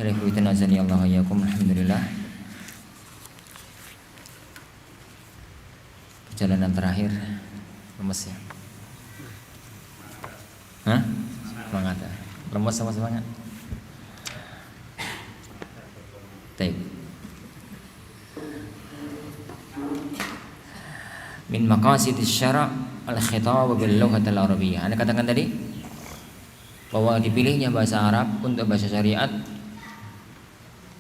Alhamdulillah. Perjalanan terakhir lemes ya? Hah? Semangat ya? Lemes sama semangat? Baik. Min maqasidis syara' al-khitab bil lughatil arabiyyah. Anda katakan tadi bahwa dipilihnya bahasa Arab untuk bahasa syariat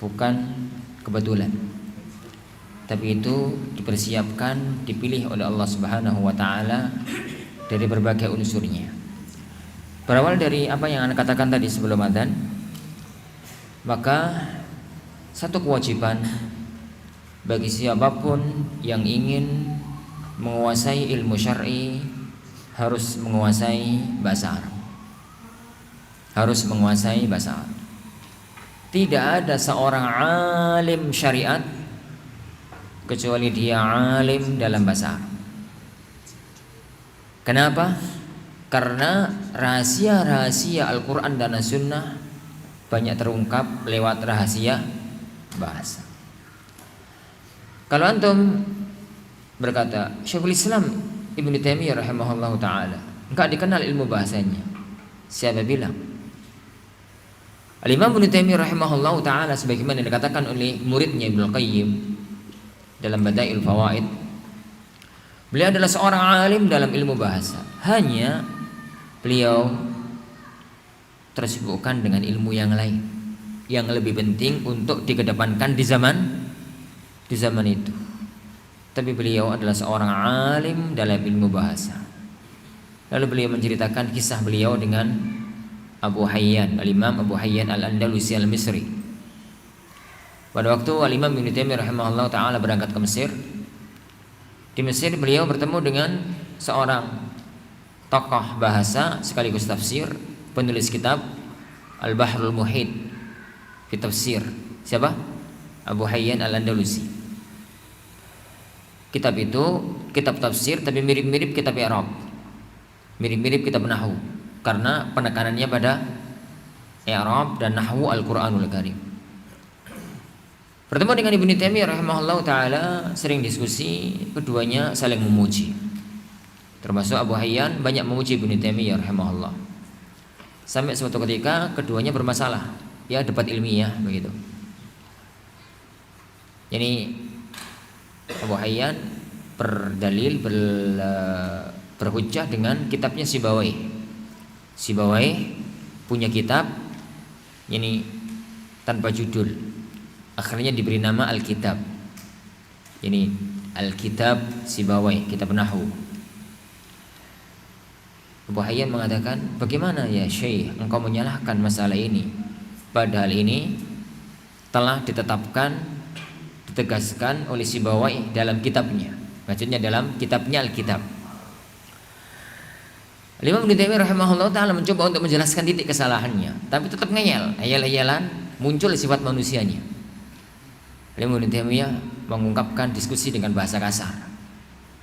bukan kebetulan, tapi itu dipersiapkan, dipilih oleh Allah Subhanahu wa taala dari berbagai unsurnya. Berawal dari apa yang Anda katakan tadi sebelum adzan, maka satu kewajiban bagi siapapun yang ingin menguasai ilmu syar'i harus menguasai bahasa Arab. Harus menguasai bahasa Arab. Tidak ada seorang alim syariat kecuali dia alim dalam bahasa Arab. Kenapa? Karena rahasia-rahasia Al-Quran dan As-Sunnah banyak terungkap lewat rahasia bahasa. Kalau antum berkata Syekhul Islam Ibnu Taimiyah rahimahullahu taala enggak dikenal ilmu bahasanya, siapa bilang? Al-Imam Ibnu Taimiyah rahimahullahu taala sebagaimana dikatakan oleh muridnya Ibnu Qayyim dalam Badail Fawaid, beliau adalah seorang alim dalam ilmu bahasa. Hanya beliau tersibukkan dengan ilmu yang lain yang lebih penting untuk dikedepankan di zaman itu. Tapi beliau adalah seorang alim dalam ilmu bahasa. Lalu beliau menceritakan kisah beliau dengan Abu Hayyan, Al-Imam Abu Hayyan Al-Andalusi Al-Misri. Pada waktu Al-Imam Ibnu Taimiyah rahimahullah ta'ala berangkat ke Mesir, di Mesir beliau bertemu dengan seorang tokoh bahasa sekaligus tafsir, penulis kitab Al-Bahrul Muhit fi Tafsir. Siapa? Abu Hayyan Al-Andalusi. Kitab itu kitab tafsir tapi mirip-mirip kitab Arab, mirip-mirip kitab Nahwu, karena penekanannya pada i'rab dan nahwu Al-Qur'anul Karim. Bertemu dengan Ibnu Taimiyah rahimahullah taala, sering diskusi, keduanya saling memuji. Termasuk Abu Hayyan banyak memuji Ibnu Taimiyah rahimahullah. Sampai suatu ketika keduanya bermasalah, ya debat ilmiah begitu. Jadi Abu Hayyan berhujjah dengan kitabnya Sibawayh punya kitab ini tanpa judul, akhirnya diberi nama Alkitab. Ini Alkitab Sibawayh, kitab Nahwu. Abu Hayyan mengatakan, bagaimana ya Syekh engkau menyalahkan masalah ini, padahal ini telah ditetapkan, ditegaskan oleh Sibawayh dalam kitabnya, maksudnya dalam kitabnya Alkitab. Imam Ibnu Taimiyah rahimahullah taala mencoba untuk menjelaskan titik kesalahannya, tapi tetap ngeyel, ayal-ayalan, muncul sifat manusianya. Imam Ibnu Taimiyah mengungkapkan diskusi dengan bahasa kasar.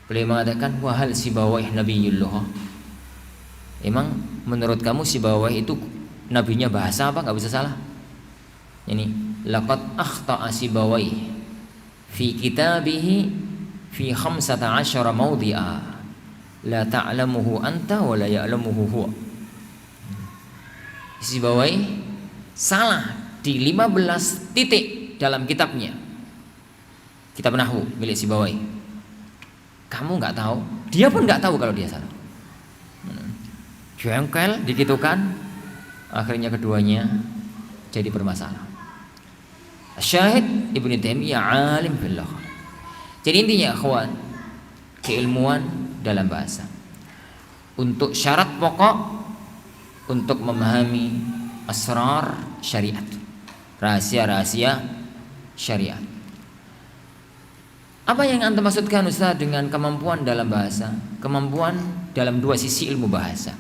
Beliau mengatakan, wahal Sibawayh nabiyullah. Emang menurut kamu Sibawayh itu nabinya bahasa apa? Enggak bisa salah. Ini laqad akhta'a Sibawayh fi kitabihi fi 15 mawdi'a. La ta'lamuhu anta wa la ya'lamuhu huwa. Sibawayh salah di 15 titik dalam kitabnya, kitab Nahwu milik Sibawayh. Kamu enggak tahu, dia pun enggak tahu kalau dia salah. Jengkel dikitukan, akhirnya keduanya jadi bermasalah. Syahid Ibnu Taimiyah alim billah. Jadi intinya akhwan, keilmuan dalam bahasa. Untuk syarat pokok untuk memahami asrar syariat, rahasia-rahasia syariat. Apa yang anda maksudkan Ustaz dengan kemampuan dalam bahasa? Kemampuan dalam dua sisi ilmu bahasa.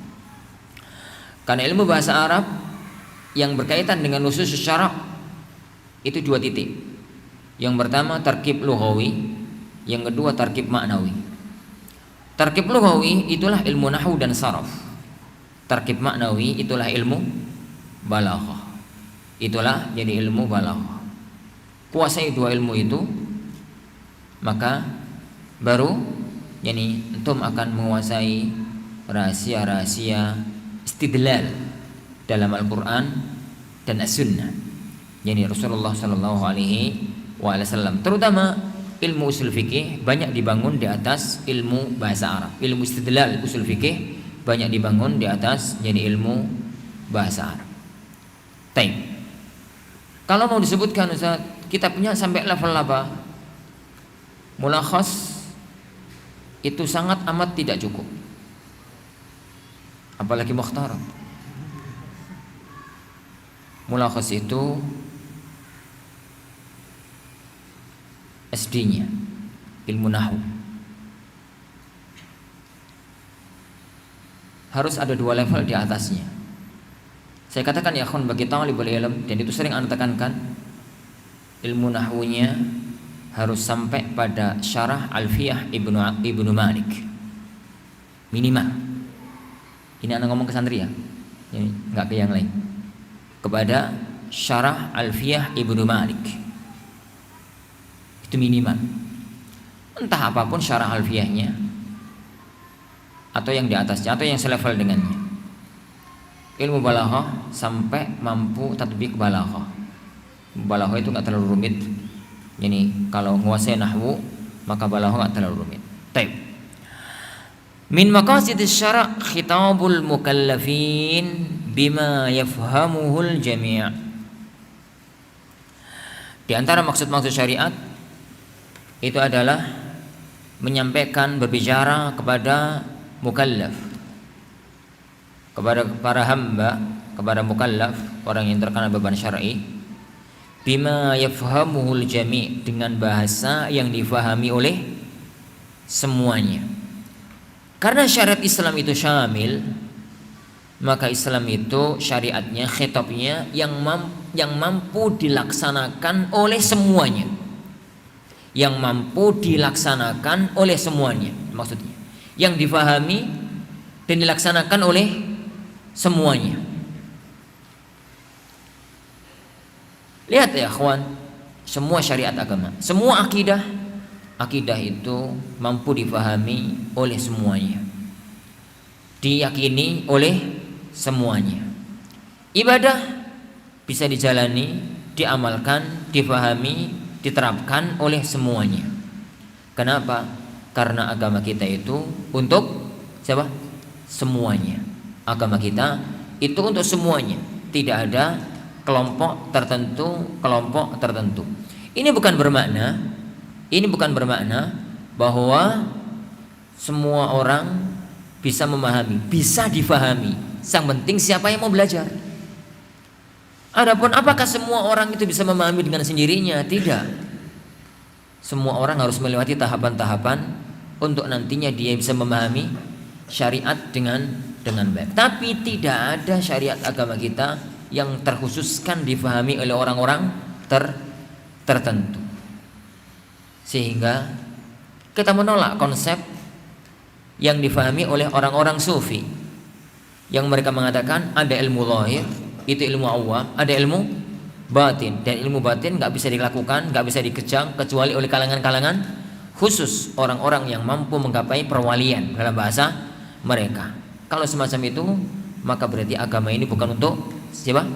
Karena ilmu bahasa Arab yang berkaitan dengan usus syarak itu dua titik. Yang pertama tarkib lughawi, yang kedua tarkib maknawi. Tarkib lughawi itulah ilmu nahwu dan saraf. Tarkib maknawi itulah ilmu balaghah. Itulah jadi ilmu balaghah. Kuasai dua ilmu itu, maka baru yani antum akan menguasai rahasia-rahasia istidlal dalam Al-Quran dan As-Sunnah. Yani Rasulullah Sallallahu Alaihi Wasallam. Terutama ilmu usul fikih banyak dibangun di atas ilmu bahasa Arab. Ilmu istidlal usul fikih banyak dibangun di atas jadi ilmu bahasa Arab. Taib. Kalau mau disebutkan Ustaz, kitabnya sampai level apa? Mulakhas itu sangat amat tidak cukup. Apalagi mukhtaram. Mulakhas itu SD-nya ilmu nahwu. Harus ada 2 level di atasnya. Saya katakan ya akhwan bagi talibul ilm, dan itu sering anda tekankan, ilmu nahwunya harus sampai pada syarah Alfiyah Ibnu Malik minimal. Ini anak ngomong ke santri ya, ini nggak ke yang lain. Kepada syarah Alfiyah Ibnu Malik itu minimal. Entah apapun syarah Alfiyahnya atau yang di atasnya atau yang selevel dengannya. Ilmu balaghah sampai mampu tatbik balaghah. Balaghah itu nggak terlalu rumit. Jadi kalau menguasai nahwu maka balaghah nggak terlalu rumit. Taib. Min maqasidis syara' khitabul mukallafin bima yafhamuhul jami'. Di antara maksud-maksud syariat itu adalah menyampaikan, berbicara kepada mukallaf, kepada para hamba, kepada mukallaf, orang yang terkena beban syar'i, bima yafhamuhul jami', dengan bahasa yang difahami oleh semuanya. Karena syariat Islam itu syamil, maka Islam itu syariatnya, khitabnya yang mampu dilaksanakan oleh semuanya. Yang mampu dilaksanakan oleh semuanya, maksudnya yang difahami dan dilaksanakan oleh semuanya. Lihat ya akhwan, semua syariat agama, semua akidah itu mampu difahami oleh semuanya, diyakini oleh semuanya. Ibadah bisa dijalani, diamalkan, difahami, diterapkan oleh semuanya. Kenapa? Karena agama kita itu untuk siapa? Semuanya. Agama kita itu untuk semuanya. Tidak ada kelompok tertentu. Ini bukan bermakna bahwa semua orang bisa memahami, bisa difahami. Yang penting siapa yang mau belajar. Adapun apakah semua orang itu bisa memahami dengan sendirinya? Tidak. Semua orang harus melewati tahapan-tahapan untuk nantinya dia bisa memahami syariat dengan baik. Tapi tidak ada syariat agama kita yang terkhususkan difahami oleh orang-orang tertentu. Sehingga kita menolak konsep yang difahami oleh orang-orang sufi, yang mereka mengatakan ada ilmu zahir, itu ilmu awam, ada ilmu batin, dan ilmu batin nggak bisa dilakukan, nggak bisa dikejang kecuali oleh kalangan-kalangan khusus, orang-orang yang mampu menggapai perwalian dalam bahasa mereka. Kalau semacam itu, maka berarti agama ini bukan untuk siapa?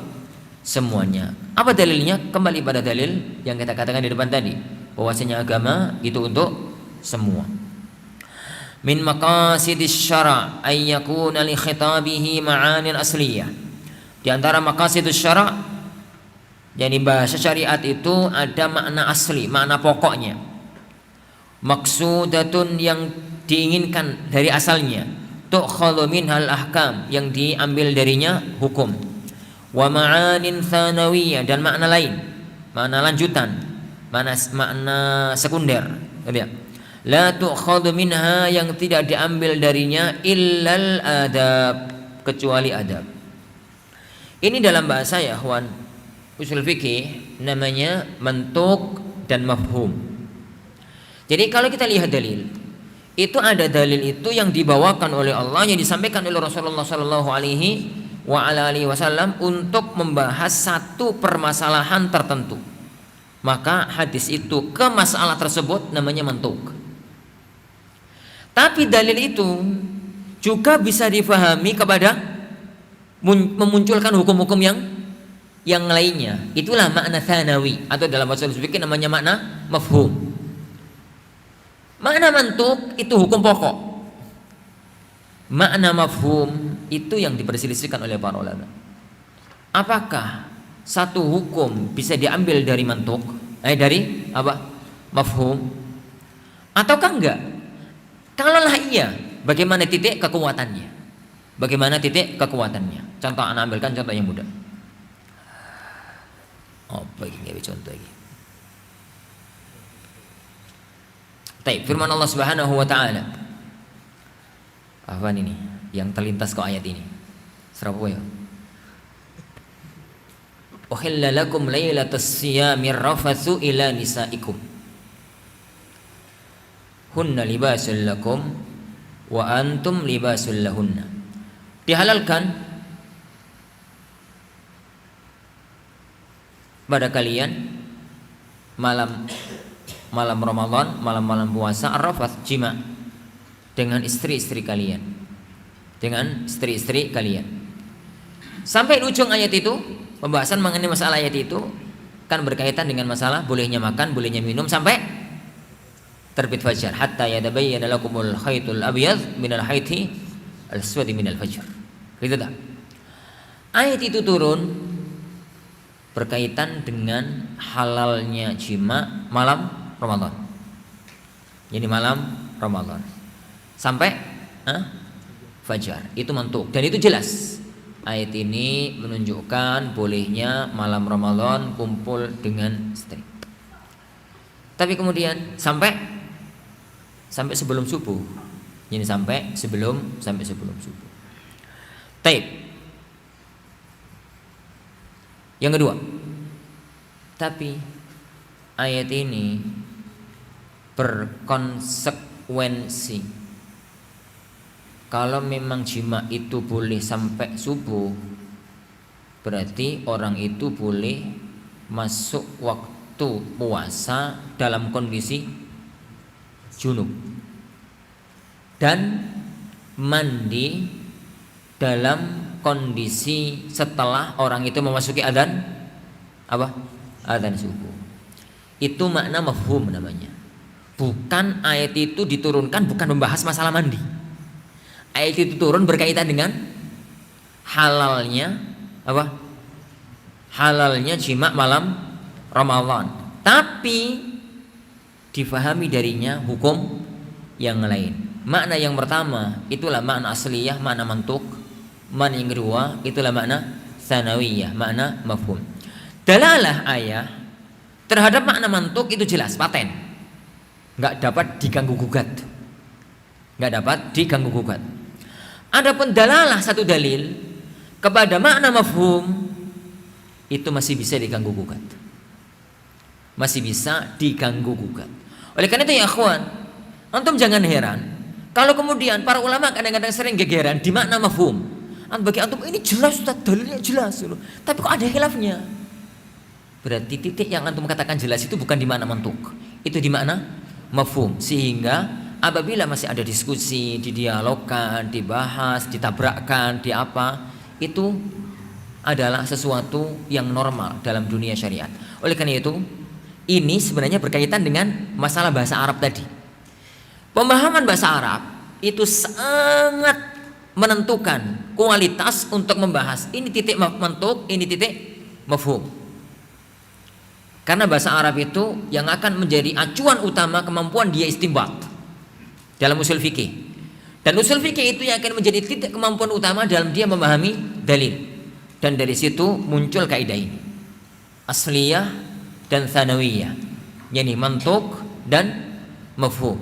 Semuanya. Apa dalilnya? Kembali pada dalil yang kita katakan di depan tadi, bahwasanya agama itu untuk semua. Min maqasidis syara' ay yakuna li khitabihi ma'anin asliyah. Di antara maqasidus syara', jadi bahasa syariat itu ada makna asli, makna pokoknya. Maksudatun, yang diinginkan dari asalnya. Tu'khadhu minhal ahkam, yang diambil darinya hukum. Wa ma'anin thanawiyah, dan makna lain, makna lanjutan, makna sekunder. La tu'khadhu minha, yang tidak diambil darinya illal adab, kecuali adab. Ini dalam bahasa ya akhwan usul fikih namanya mantuk dan mafhum. Jadi kalau kita lihat dalil, itu ada dalil itu yang dibawakan oleh Allah, yang disampaikan oleh Rasulullah Sallallahu Alaihi wa ala alihi wasallam untuk membahas satu permasalahan tertentu, maka hadis itu ke masalah tersebut namanya mantuk. Tapi dalil itu juga bisa difahami kepada memunculkan hukum-hukum yang lainnya. Itulah makna tsanawi, atau dalam bahasa fikih namanya makna mafhum. Makna mantuk itu hukum pokok. Makna mafhum itu yang diperselisihkan oleh para ulama. Apakah satu hukum bisa diambil dari mantuk, dari apa? Mafhum, ataukah enggak? Kalaulah iya, bagaimana titik kekuatannya? Bagaimana titik kekuatannya? Contoh, anak ambilkan contoh yang mudah. Apa ini contoh ini? Baik, firman Allah Subhanahu wa taala. Apa ini yang terlintas ke ayat ini? Serapa ya? Uhilla lakum lailatas siyamir rafatsu ila nisaikum. Hunna libasul lakum wa antum libasul lahunna. Dihalalkan pada kalian malam Ramadan, malam puasa ar-rafath, jima dengan istri-istri kalian, sampai di ujung ayat itu. Pembahasan mengenai masalah ayat itu kan berkaitan dengan masalah bolehnya makan, bolehnya minum sampai terbit fajar, hatta yatabayyana lakumul khaytul abyad minal hayti al-aswadi minal fajr. Gitu tak? Ayat itu turun berkaitan dengan halalnya jima malam Ramadan. Jadi malam Ramadan sampai fajar, itu mantuk, dan itu jelas. Ayat ini menunjukkan bolehnya malam Ramadan kumpul dengan istri. Tapi kemudian sampai sebelum subuh. Ini sampai sebelum subuh. Taib. Yang kedua, tapi ayat ini berkonsekuensi. Kalau memang jima itu boleh sampai subuh, berarti orang itu boleh masuk waktu puasa dalam kondisi junub dan mandi dalam kondisi setelah orang itu memasuki adzan subuh. Itu makna mafhum namanya. Bukan ayat itu diturunkan bukan membahas masalah mandi. Ayat itu turun berkaitan dengan halalnya jima malam Ramadan, tapi difahami darinya hukum yang lain. Makna yang pertama itulah makna asliyah, makna mantuk. Makna yang kedua itulah makna tsanawiyah, makna mafhum. Dalalah ayah terhadap makna mantuk itu jelas, paten, nggak dapat diganggu gugat. Adapun dalalah satu dalil kepada makna mafhum itu masih bisa diganggu gugat. Oleh karena itu ya akhwan, antum jangan heran kalau kemudian para ulama kadang-kadang sering gegeran di makna mafhum. Bagi antum ini jelas, Ustaz, dalilnya jelas, tapi kok ada khilafnya? Berarti titik yang antum katakan jelas itu bukan di makna mantuk, itu di makna mafhum. Sehingga apabila masih ada diskusi, didialogkan, dibahas, ditabrakkan, itu adalah sesuatu yang normal dalam dunia syariat. Oleh karena itu, ini sebenarnya berkaitan dengan masalah bahasa Arab tadi. Pemahaman bahasa Arab itu sangat menentukan kualitas untuk membahas ini titik mantuk, ini titik mafhum. Karena bahasa Arab itu yang akan menjadi acuan utama kemampuan dia istinbat dalam usul fikih, dan usul fikih itu yang akan menjadi titik kemampuan utama dalam dia memahami dalil. Dan dari situ muncul kaidah ini, asliyah dan tsanawiyah, yakni mantuk dan mafhum.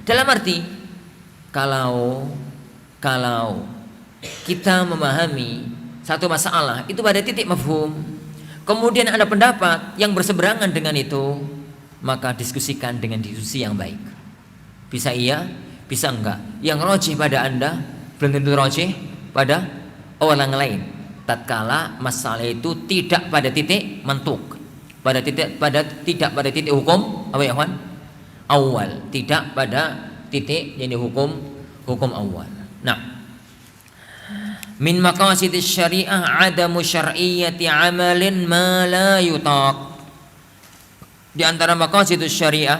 Dalam arti kalau kita memahami satu masalah itu pada titik mafhum, kemudian ada pendapat yang berseberangan dengan itu, maka diskusikan dengan diskusi yang baik. Bisa iya, bisa enggak. Yang rajih pada Anda belum tentu rajih pada orang lain tatkala masalah itu tidak pada titik mantuk, tidak pada titik hukum apa ya kawan? Awal, tidak pada titik jadi hukum awal. Nah, min maqasidis syariah adamu syar'iyyati amalin ma la yutaq. Di antara maqasidus syariah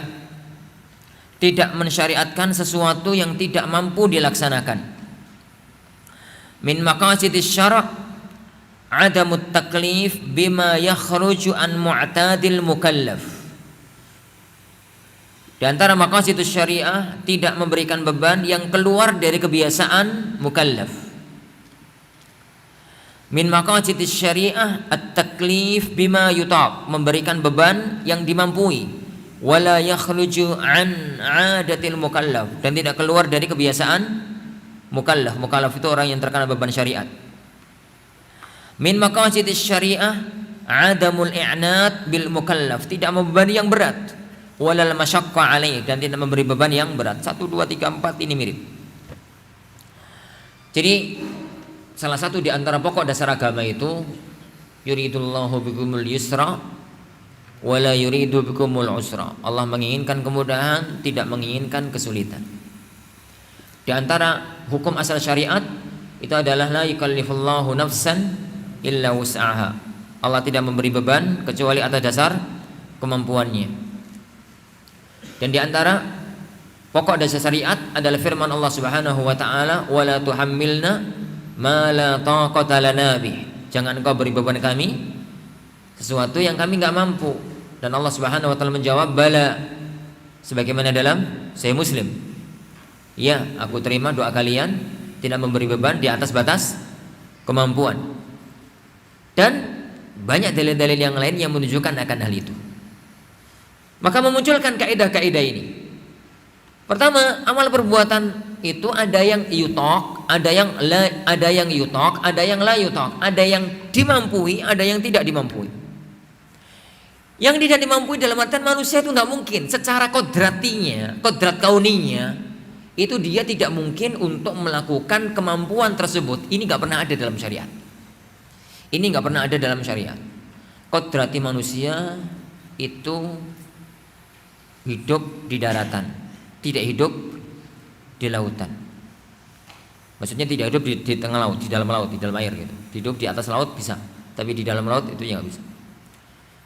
tidak mensyariatkan sesuatu yang tidak mampu dilaksanakan. Min maqasidis syara' adamut taklif bima yakhruju an mu'tadil mukallaf. Di antara maqasidus syariah tidak memberikan beban yang keluar dari kebiasaan mukallaf. Min maqasidis syariah at-taklif bima yutaq, memberikan beban yang dimampui, wala yakhruju an 'adatil mukallaf, dan tidak keluar dari kebiasaan mukallaf. Mukallaf itu orang yang terkena beban syariat. Min maqasidis syariah adamul i'nad bil mukallaf, tidak membebani yang berat, walal masyaqqa alaih, dan tidak memberi beban yang berat. 1 2 3 4 ini mirip. Jadi salah satu di antara pokok dasar agama itu yuridullahu bikumul yusra wala yuridu bikumul usra. Allah menginginkan kemudahan, tidak menginginkan kesulitan. Di antara hukum asal syariat itu adalah la yukallifullahu nafsan illa wus'aha. Allah tidak memberi beban kecuali atas dasar kemampuannya. Dan di antara pokok dasar syariat adalah firman Allah Subhanahu wa taala, wala tuhammilna ma la taqata lana bih. Jangan engkau beri beban kami sesuatu yang kami enggak mampu. Dan Allah Subhanahu wa taala menjawab, bala, sebagaimana dalam Sahih Muslim. Ya, aku terima doa kalian, tidak memberi beban di atas batas kemampuan. Dan banyak dalil-dalil yang lain yang menunjukkan akan hal itu. Maka memunculkan kaidah-kaidah ini. Pertama, amal perbuatan itu ada yang yutok, ada yang yutok, ada yang la yutok, ada yang dimampui, ada yang tidak dimampui. Yang tidak dimampui dalam artian manusia itu nggak mungkin secara kodratinya, kodrat kauninya itu dia tidak mungkin untuk melakukan kemampuan tersebut. Ini nggak pernah ada dalam syariat. Ini nggak pernah ada dalam syariat. Kodrati manusia itu hidup di daratan, tidak hidup di lautan. Maksudnya tidak hidup di tengah laut, di dalam air gitu. Hidup di atas laut bisa, tapi di dalam laut itu ya nggak bisa.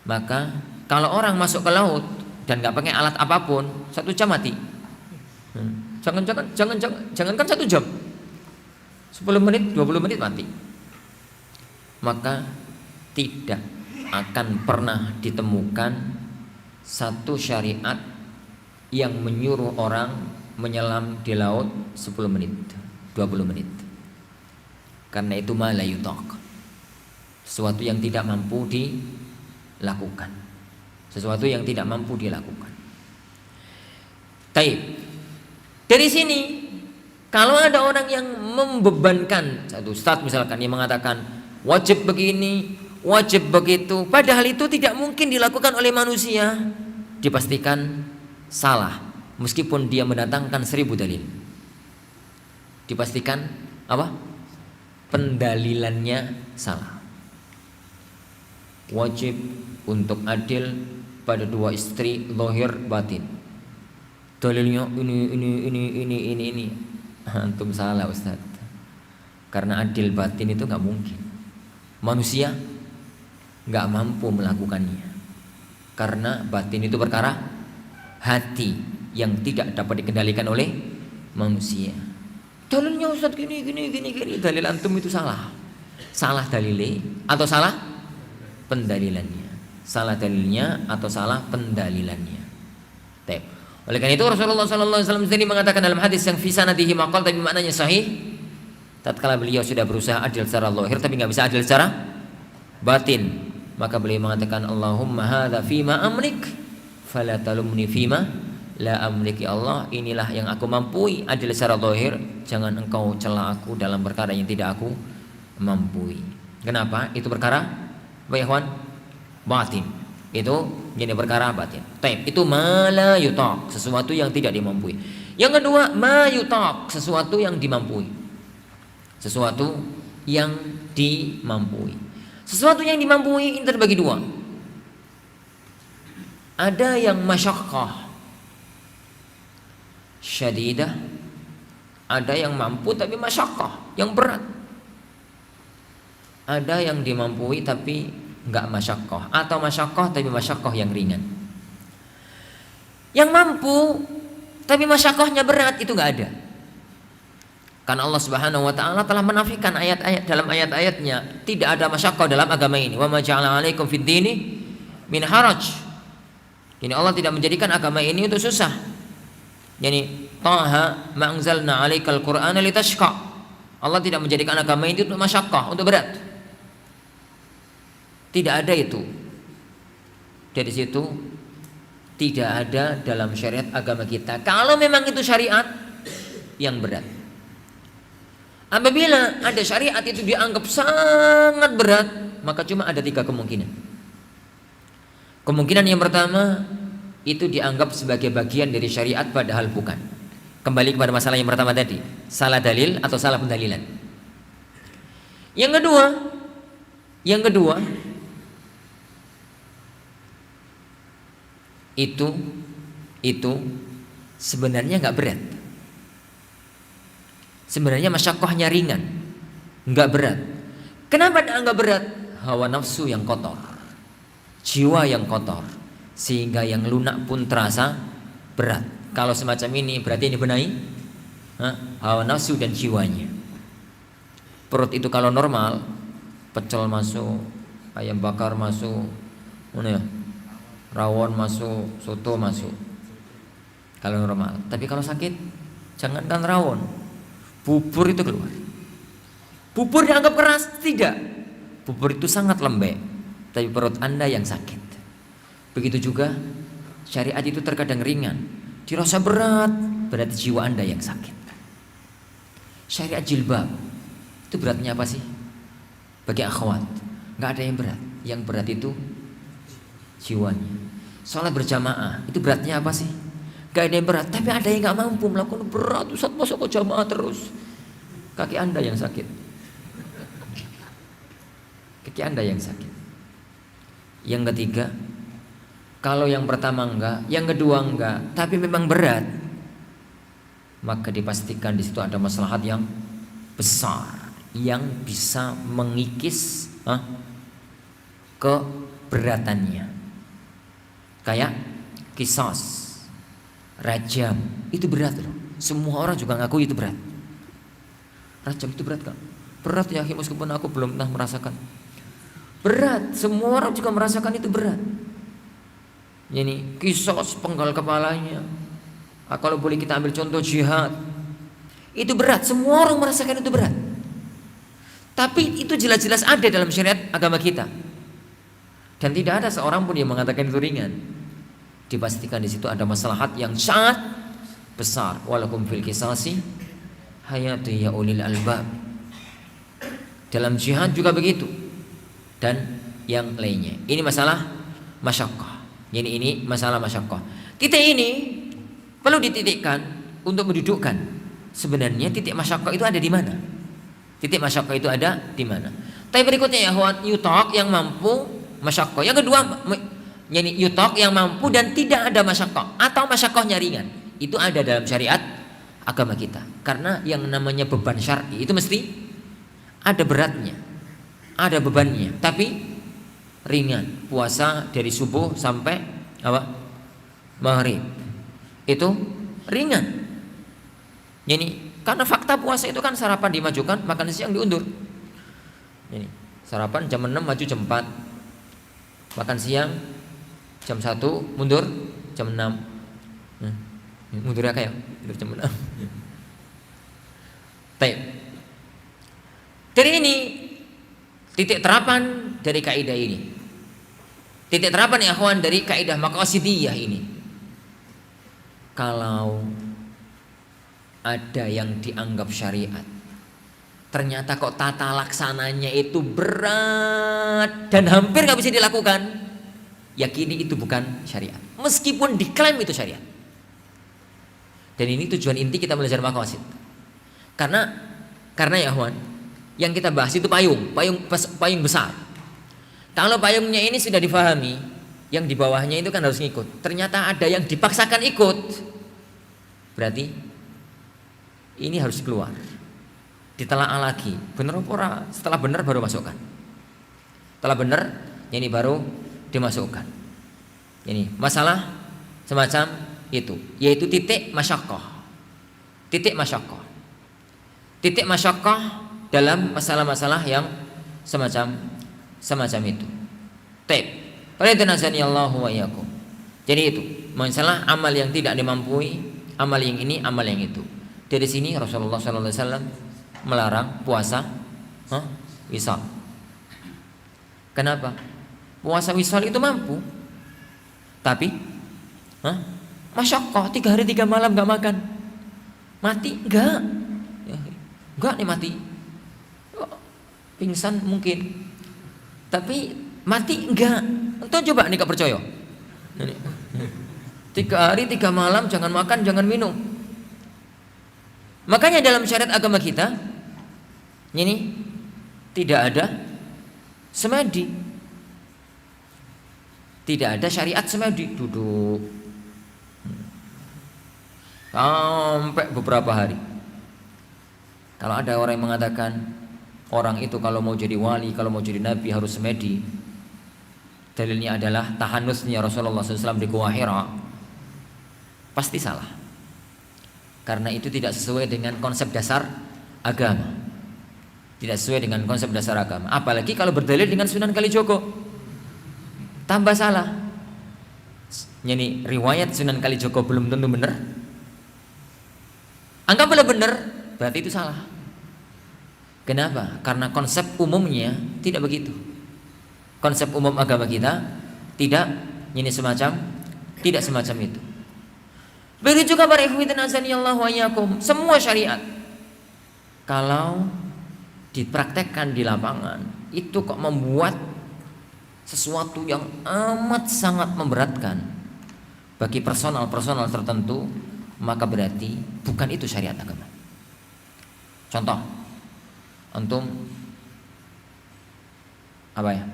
Maka kalau orang masuk ke laut dan nggak pakai alat apapun, 1 jam mati. Jangankan 1 jam, 10 menit, 20 menit mati. Maka tidak akan pernah ditemukan satu syariat yang menyuruh orang menyelam di laut 10 menit, 20 menit. Karena itu ma la yutaq, sesuatu yang tidak mampu dilakukan, sesuatu yang tidak mampu dilakukan. Taib. Dari sini kalau ada orang yang membebankan, satu ustaz misalkan yang mengatakan wajib begini, wajib begitu, padahal itu tidak mungkin dilakukan oleh manusia, dipastikan salah meskipun dia mendatangkan 1000 dalil. Dipastikan apa? Pendalilannya salah. Wajib untuk adil pada 2 istri zahir batin. Dalilnya ini. Antum salah Ustaz. Karena adil batin itu enggak mungkin. Manusia enggak mampu melakukannya. Karena batin itu perkara hati yang tidak dapat dikendalikan oleh manusia. Dalilnya Ustaz gini. Dalil antum itu salah. Salah dalilnya atau salah pendalilannya. Salah dalilnya atau salah pendalilannya. Baik. Oleh karena itu Rasulullah sallallahu alaihi wasallam sendiri mengatakan dalam hadis yang fi sanadihi maqal, tapi maknanya sahih, tatkala beliau sudah berusaha adil secara zahir tapi enggak bisa adil secara batin, maka beliau mengatakan Allahumma hadza fima amlik fala talumni fima la amlik. Ya Allah, inilah yang aku mampu adil secara zahir, jangan engkau cela aku dalam perkara yang tidak aku mampu. Kenapa? Itu perkara apa ya ikhwan? Batin. Itu jadi perkara batin. Taib, itu ma la yutaq, sesuatu yang tidak dimampui. Yang kedua, ma yutaq, sesuatu yang dimampui. Sesuatu yang dimampui. Sesuatu yang dimampui ini terbagi dua. Ada yang masyaqqah syadidah, ada yang mampu tapi masyaqqah, yang berat. Ada yang dimampui tapi enggak masyaqqah, atau masyaqqah tapi masyaqqah yang ringan. Yang mampu tapi masyaqqahnya berat itu enggak ada. Karena Allah Subhanahu wa taala telah menafikan ayat-ayat dalam ayat-ayatnya, tidak ada masyaqqah dalam agama ini. Wa ma ja'ala 'alaikum fid dini min haraj. Ini Allah tidak menjadikan agama ini untuk susah. Yani Taha ma anzalna 'alaikal Qur'ana litashqa. Allah tidak menjadikan agama ini untuk masyaqqah, untuk berat. Tidak ada itu. Dari situ tidak ada dalam syariat agama kita. Kalau memang itu syariat yang berat. Apabila ada syariat itu dianggap sangat berat, maka cuma ada 3 kemungkinan. Kemungkinan yang pertama, itu dianggap sebagai bagian dari syariat padahal bukan. Kembali kepada masalah yang pertama tadi, salah dalil atau salah pendalilan. Yang kedua itu sebenarnya nggak berat. Sebenarnya masyaqqahnya ringan, nggak berat. Kenapa nggak berat? Hawa nafsu yang kotor, jiwa yang kotor, sehingga yang lunak pun terasa berat. Kalau semacam ini berarti ini benahi hawa nafsu dan jiwanya. Perut itu kalau normal, pecel masuk, ayam bakar masuk, rawon masuk, soto masuk, kalau normal. Tapi kalau sakit, jangankan rawon, bubur itu keluar. Bubur dianggap keras? Tidak. Bubur itu sangat lembek, tapi perut Anda yang sakit. Begitu juga syariat itu terkadang ringan, dirasa berat, berarti jiwa Anda yang sakit. Syariat jilbab itu beratnya apa sih? Bagi akhwat, nggak ada yang berat. Yang berat itu jiwanya. Sholat berjamaah itu beratnya apa sih? Gak ada yang berat, tapi ada yang nggak mampu melakukan berat. Ustaz, masa kok jamaah terus? Kaki Anda yang sakit. Kaki Anda yang sakit. Yang ketiga, kalau yang pertama enggak, yang kedua enggak, tapi memang berat, maka dipastikan di situ ada maslahat yang besar yang bisa mengikis keberatannya. Kayak qisas, rajam, itu berat loh. Semua orang juga ngaku itu berat. Rajam itu berat kan? Berat ya, meskipun aku belum pernah merasakan. Berat, semua orang juga merasakan itu berat. Ini qisas, penggal kepalanya. Kalau boleh kita ambil contoh jihad, itu berat, semua orang merasakan itu berat. Tapi itu jelas-jelas ada dalam syariat agama kita. Dan tidak ada seorang pun yang mengatakan itu ringan. Dipastikan di situ ada maslahat yang sangat besar. Walakum fil qisasi hayatu ya ulil albab. Dalam jihad juga begitu. Dan yang lainnya. Ini masalah masyaqqah. Jadi ini masalah masyaqqah. Titik ini perlu dititikkan untuk mendudukkan sebenarnya titik masyaqqah itu ada di mana. Titik masyaqqah itu ada di mana. Tapi berikutnya ya yutak yang mampu masyaqqah. Yang kedua, yani yutak yang mampu dan tidak ada masyaqqah atau masyaqqahnya ringan. Itu ada dalam syariat agama kita. Karena yang namanya beban syar'i itu mesti ada beratnya, ada bebannya, tapi ringan. Puasa dari subuh sampai maghrib itu ringan. Yani karena fakta puasa itu kan sarapan dimajukan, makan siang diundur. Ini sarapan jam 6 maju jam 4, makan siang jam 1 mundur jam 6. Mundur ya kayak mundur jam 6. Baik. Dari ini titik terapan dari kaidah ini. Titik terapan ya akhwan dari kaidah maqasidiyah ini. Kalau ada yang dianggap syariat, ternyata kok tata laksananya itu berat dan hampir gak bisa dilakukan, yakini itu bukan syariat, meskipun diklaim itu syariat. Dan ini tujuan inti kita belajar maqasid. Karena ya akhwan, Yang kita bahas itu payung besar. Kalau payungnya ini sudah difahami, yang di bawahnya itu kan harus ngikut. Ternyata ada yang dipaksakan ikut. Berarti ini harus keluar. Ditelaah lagi. Bener apa ora? Setelah benar baru masukkan. Setelah benar, ini baru dimasukkan. Ini masalah semacam itu, yaitu titik masyaqqah. Titik masyaqqah. Titik masyaqqah dalam masalah-masalah yang semacam itu. Taib. Walidhanazani Allahu wa iyyakum. Jadi itu, masalah amal yang tidak dimampui, amal yang ini, amal yang itu. Dari sini Rasulullah sallallahu alaihi wasallam melarang puasa wisal. Kenapa? Puasa wisal itu mampu. Tapi masyaqqah 3 hari 3 malam enggak makan. Mati enggak? Enggak nih mati. Pingsan mungkin. Tapi mati enggak. Entah coba nih gak percaya. 3 hari 3 malam jangan makan, jangan minum. Makanya dalam syariat agama kita ini tidak ada semedi. Tidak ada syariat semedi. Duduk sampai beberapa hari. Kalau ada orang yang mengatakan orang itu kalau mau jadi wali, kalau mau jadi nabi harus semedi, dalilnya adalah tahanusnya Rasulullah SAW di Gua Hira, pasti salah. Karena itu tidak sesuai dengan konsep dasar agama. Tidak sesuai dengan konsep dasar agama. Apalagi kalau berdalil dengan Sunan Kalijogo, tambah salah. Jadi riwayat Sunan Kalijogo belum tentu benar. Anggaplah benar, berarti itu salah. Kenapa? Karena konsep umumnya tidak begitu. Konsep umum agama kita tidak semacam itu. Begitu juga para ikhwatan azanillahu wa iyyakum, semua syariat kalau dipraktekkan di lapangan itu kok membuat sesuatu yang amat sangat memberatkan bagi personal tertentu, maka berarti bukan itu syariat agama. Contoh, antum apa ya?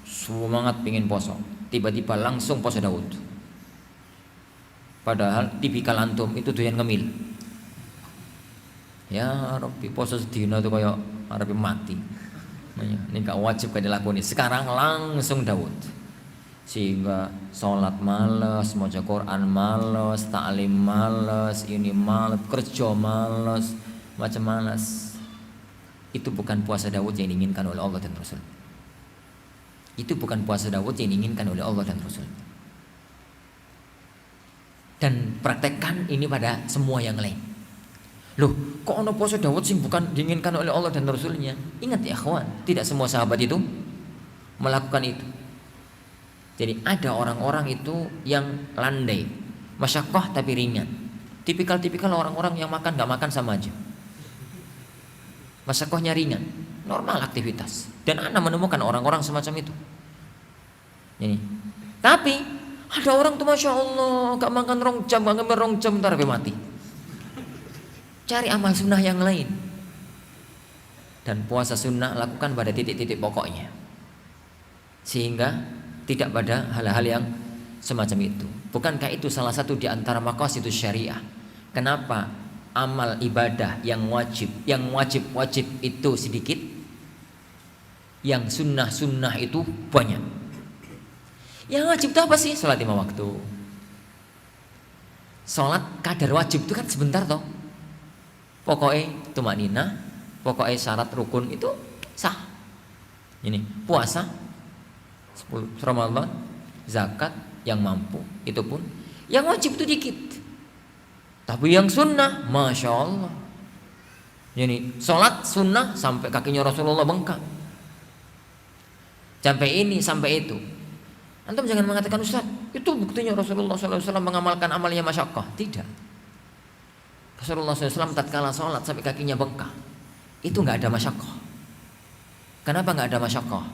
Semangat pingin poso, tiba-tiba langsung poso Daud. Padahal tipikal antum itu doyan ngemil. Ya Rabbi, poso sedina tuh kayak arep mati. Ini gak wajib gak dilakoni. Sekarang langsung Daud. Sehingga sholat males, maca Quran males, ta'lim males, ini males, kerja males, macam males. Itu bukan puasa Daud yang diinginkan oleh Allah dan Rasul. Itu bukan puasa Daud yang diinginkan oleh Allah dan Rasul. Dan praktekkan ini pada semua yang lain. Loh, kok ono puasa Daud sih bukan diinginkan oleh Allah dan Rasulnya? Ingat ya kawan, tidak semua sahabat itu melakukan itu. Jadi ada orang-orang itu yang landai, masyaqqah tapi ringan. Tipikal orang-orang yang makan gak makan sama aja. Masyaqqahnya ringan, normal aktivitas. Dan Anda menemukan orang-orang semacam itu. Jadi, tapi ada orang tuh masya Allah gak makan rong jam ntar mati. Cari amal sunnah yang lain. Dan puasa sunnah lakukan pada titik-titik pokoknya, sehingga tidak pada hal-hal yang semacam itu. Bukankah itu salah satu di antara maqasidus syariah? Kenapa amal ibadah yang wajib itu sedikit, yang sunnah itu banyak? Yang wajib itu apa sih? Salat 5 waktu. Salat kadar wajib itu kan sebentar toh. Pokoknya tumanina, pokoknya syarat rukun itu sah. Ini puasa 10 Ramadan, zakat yang mampu itu pun yang wajib itu dikit. Tapi yang sunnah, masya Allah. Jadi sholat sunnah sampai kakinya Rasulullah bengkak. Sampai ini, sampai itu. Antum jangan mengatakan Ustaz, itu buktinya Rasulullah SAW mengamalkan amalnya masyaqqah. Tidak. Rasulullah SAW tatkala sholat sampai kakinya bengkak, itu nggak ada masyaqqah. Kenapa nggak ada masyaqqah?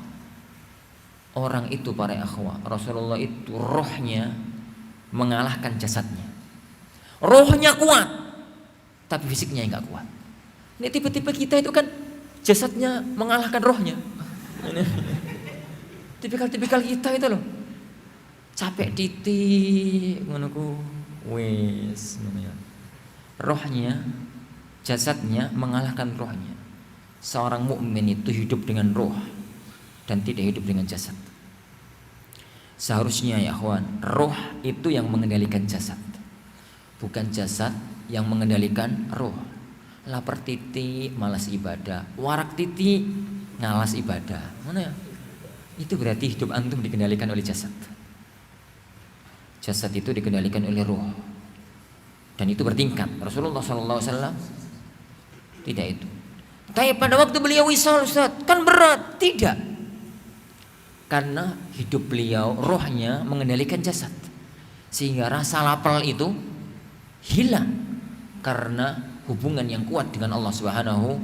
Orang itu para akhwat, Rasulullah itu rohnya mengalahkan jasadnya. Rohnya kuat, tapi fisiknya nggak kuat. Ini tipe-tipe kita itu kan jasadnya mengalahkan rohnya. Tipikal-tipikal kita itu loh. Capek titik ngono ku wis ngono. Rohnya, jasadnya mengalahkan rohnya. Seorang mukmin itu hidup dengan roh dan tidak hidup dengan jasad. Seharusnya ya akhwan, roh itu yang mengendalikan jasad, bukan jasad yang mengendalikan roh. Lapar titik malas ibadah, warak titik ngalas ibadah. Mana ya? Itu berarti hidup antum dikendalikan oleh jasad. Jasad itu dikendalikan oleh roh. Dan itu bertingkat. Rasulullah SAW tidak itu. Tapi pada waktu beliau wisal, Ustaz, kan berat. Tidak. Karena hidup beliau, rohnya mengendalikan jasad. Sehingga rasa lapar itu hilang. Karena hubungan yang kuat dengan Allah Subhanahu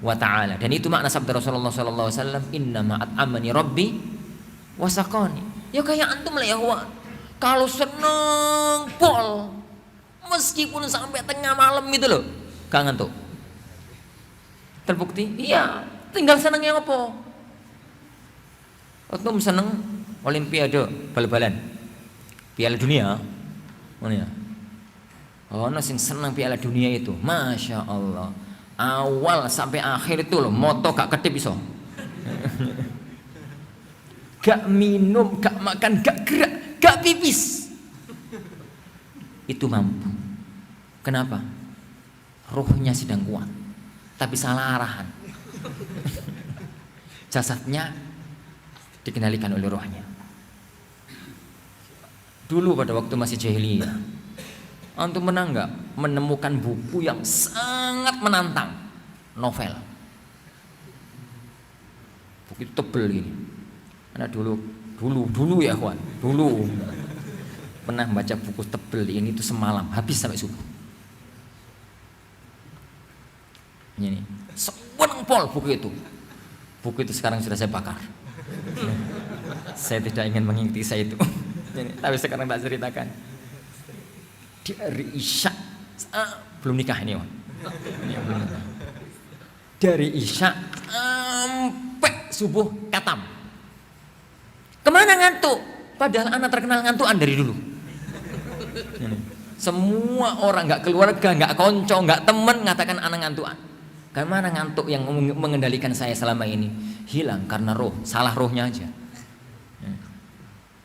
wa ta'ala. Dan itu makna sabda Rasulullah SAW, inna ma'at'amani rabbi wasaqani. Ya kayak antum lah ya, kalau seneng pol, meskipun sampai tengah malam gitu loh, gak ngantuk. Terbukti? Iya, tinggal senengnya apa? Waktu seneng olimpiade bal-balan, Piala Dunia, mana ya? Oh, sing seneng Piala Dunia itu, masya Allah, awal sampai akhir itu loh, moto gak kedip iso. Gak minum, gak makan, gak gerak, gak pipis. Itu mampu. Kenapa? Ruhnya sedang kuat, tapi salah arahan. Jasadnya dikendalikan oleh rohnya. Dulu pada waktu masih jahiliyah, antum pernah nggak menemukan buku yang sangat menantang, novel, buku tebel gini. Karena dulu ya kawan, dulu pernah baca buku tebel ini itu semalam habis sampai subuh. Ini sewenang pol buku itu. Buku itu sekarang sudah saya bakar. Saya tidak ingin mengikuti saya itu. Tapi sekarang tak ceritakan. Dari Isya belum nikah ini, belum nikah. Dari Isya sampai subuh katam. Kemana ngantuk? Padahal anak terkenal ngantukan dari dulu. Semua orang, nggak keluarga, nggak konco, nggak temen ngatakan anak ngantukan. Kemana ngantuk yang mengendalikan saya selama ini? Hilang karena roh, salah rohnya aja.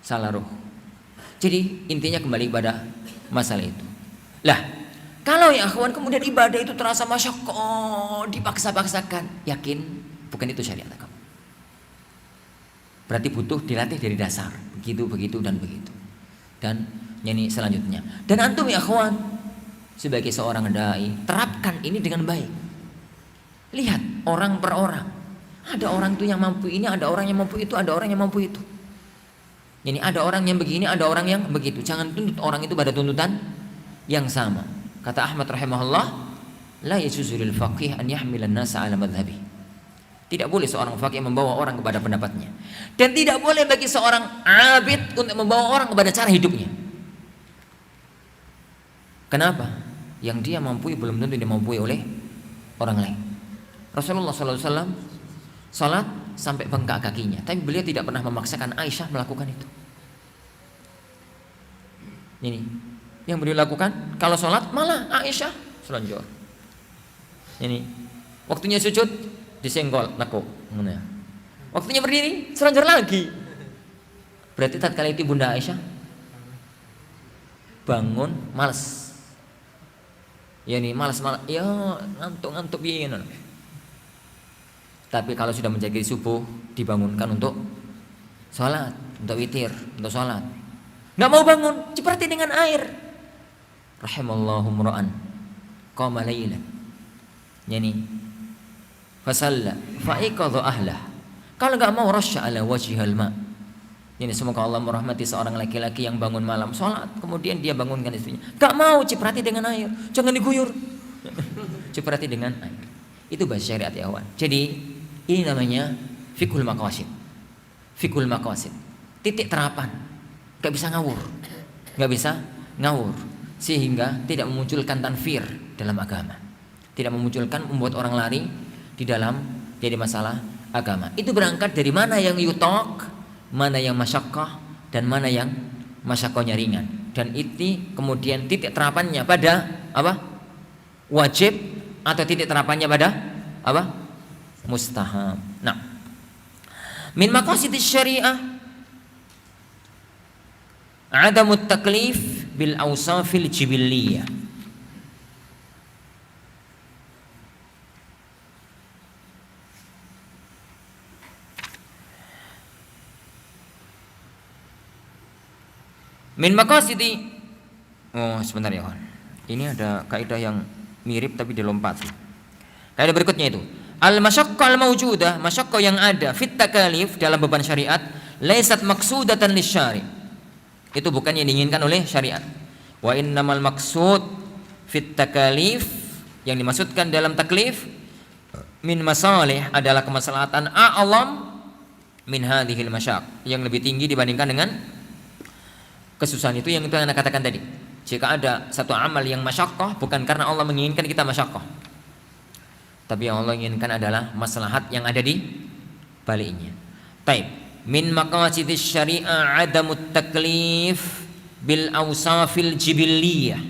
Salah roh. Jadi intinya kembali pada masalah itu. Lah, kalau ya akhwan kemudian ibadah itu terasa masyaqqah, dipaksa-paksakan, yakin bukan itu syariat agama. Berarti butuh dilatih dari dasar, begitu dan begitu. Dan ini selanjutnya. Dan antum ya akhwan sebagai seorang dai, terapkan ini dengan baik. Lihat orang per orang. Ada orang itu yang mampu ini, ada orang yang mampu itu, ada orang yang mampu itu. Ini ada orang yang begini, ada orang yang begitu. Jangan tuntut orang itu pada tuntutan yang sama. Kata Ahmad rahimahullah, la yajuzu lil faqih an yahmilan nasa ala madhhabi. Tidak boleh seorang faqih membawa orang kepada pendapatnya. Dan tidak boleh bagi seorang abid untuk membawa orang kepada cara hidupnya. Kenapa? Yang dia mampu belum tentu dimampui oleh orang lain. Rasulullah SAW salat sampai bengkak kakinya, tapi beliau tidak pernah memaksakan Aisyah melakukan itu. Ini yang beliau lakukan, kalau salat malah Aisyah selonjor. Ini waktunya sujud disenggol lekuk. Waktunya berdiri selonjor lagi. Berarti tatkala itu Bunda Aisyah bangun malas. Ya ini malas, ya ngantuk piye ngono. Tapi kalau sudah menjadi subuh dibangunkan untuk sholat, untuk witir, untuk sholat. Nggak mau bangun, ciprati dengan air. Rahimallahu mra'an qama lailan. Yani fasalla fa'iqadha ahlah. Kalau nggak mau rasya ala wajhil ma. Yani semoga Allah merahmati seorang laki-laki yang bangun malam sholat, kemudian dia bangunkan istrinya. Nggak mau, ciprati dengan air, jangan diguyur. Ciprati dengan air. Itu bahasa syariat ya kawan. Jadi ini namanya fikul maqasid. Fikul maqasid. Titik terapan. Gak bisa ngawur. Gak bisa ngawur. Sehingga tidak memunculkan tanfir dalam agama. tidak memunculkan membuat orang lari di dalam jadi masalah agama. Itu berangkat dari mana yang yutok, mana yang masyaqqah, dan mana yang masyaqqahnya ringan. Dan itu kemudian titik terapannya pada apa? Wajib, atau titik terapannya pada apa? Mustahab. Nah, min maqasidis syariah adamut taklif bil awsafil jibilliyah. Min maqasidi. Oh, sebentar ya kawan. Ini ada kaidah yang mirip tapi dilompati. Kaidah berikutnya itu, al masyaqqah al mawjudah, masyaqqah yang ada fit takalif dalam beban syariat, laisat maqsudatan lisyari'. Itu bukan yang diinginkan oleh syariat. Wa innamal maqsud fit takalif, yang dimaksudkan dalam taklif min masalih adalah kemaslahatan a'lam min hadhil masyaq, yang lebih tinggi dibandingkan dengan kesusahan. Itu yang Anda katakan tadi. Jika ada satu amal yang masyaqqah, bukan karena Allah menginginkan kita masyaqqah, tapi yang Allah inginkan adalah maslahat yang ada di baliknya. Taib. Min maqasidis syariah adamut taklif bil awsafil jibilliyah.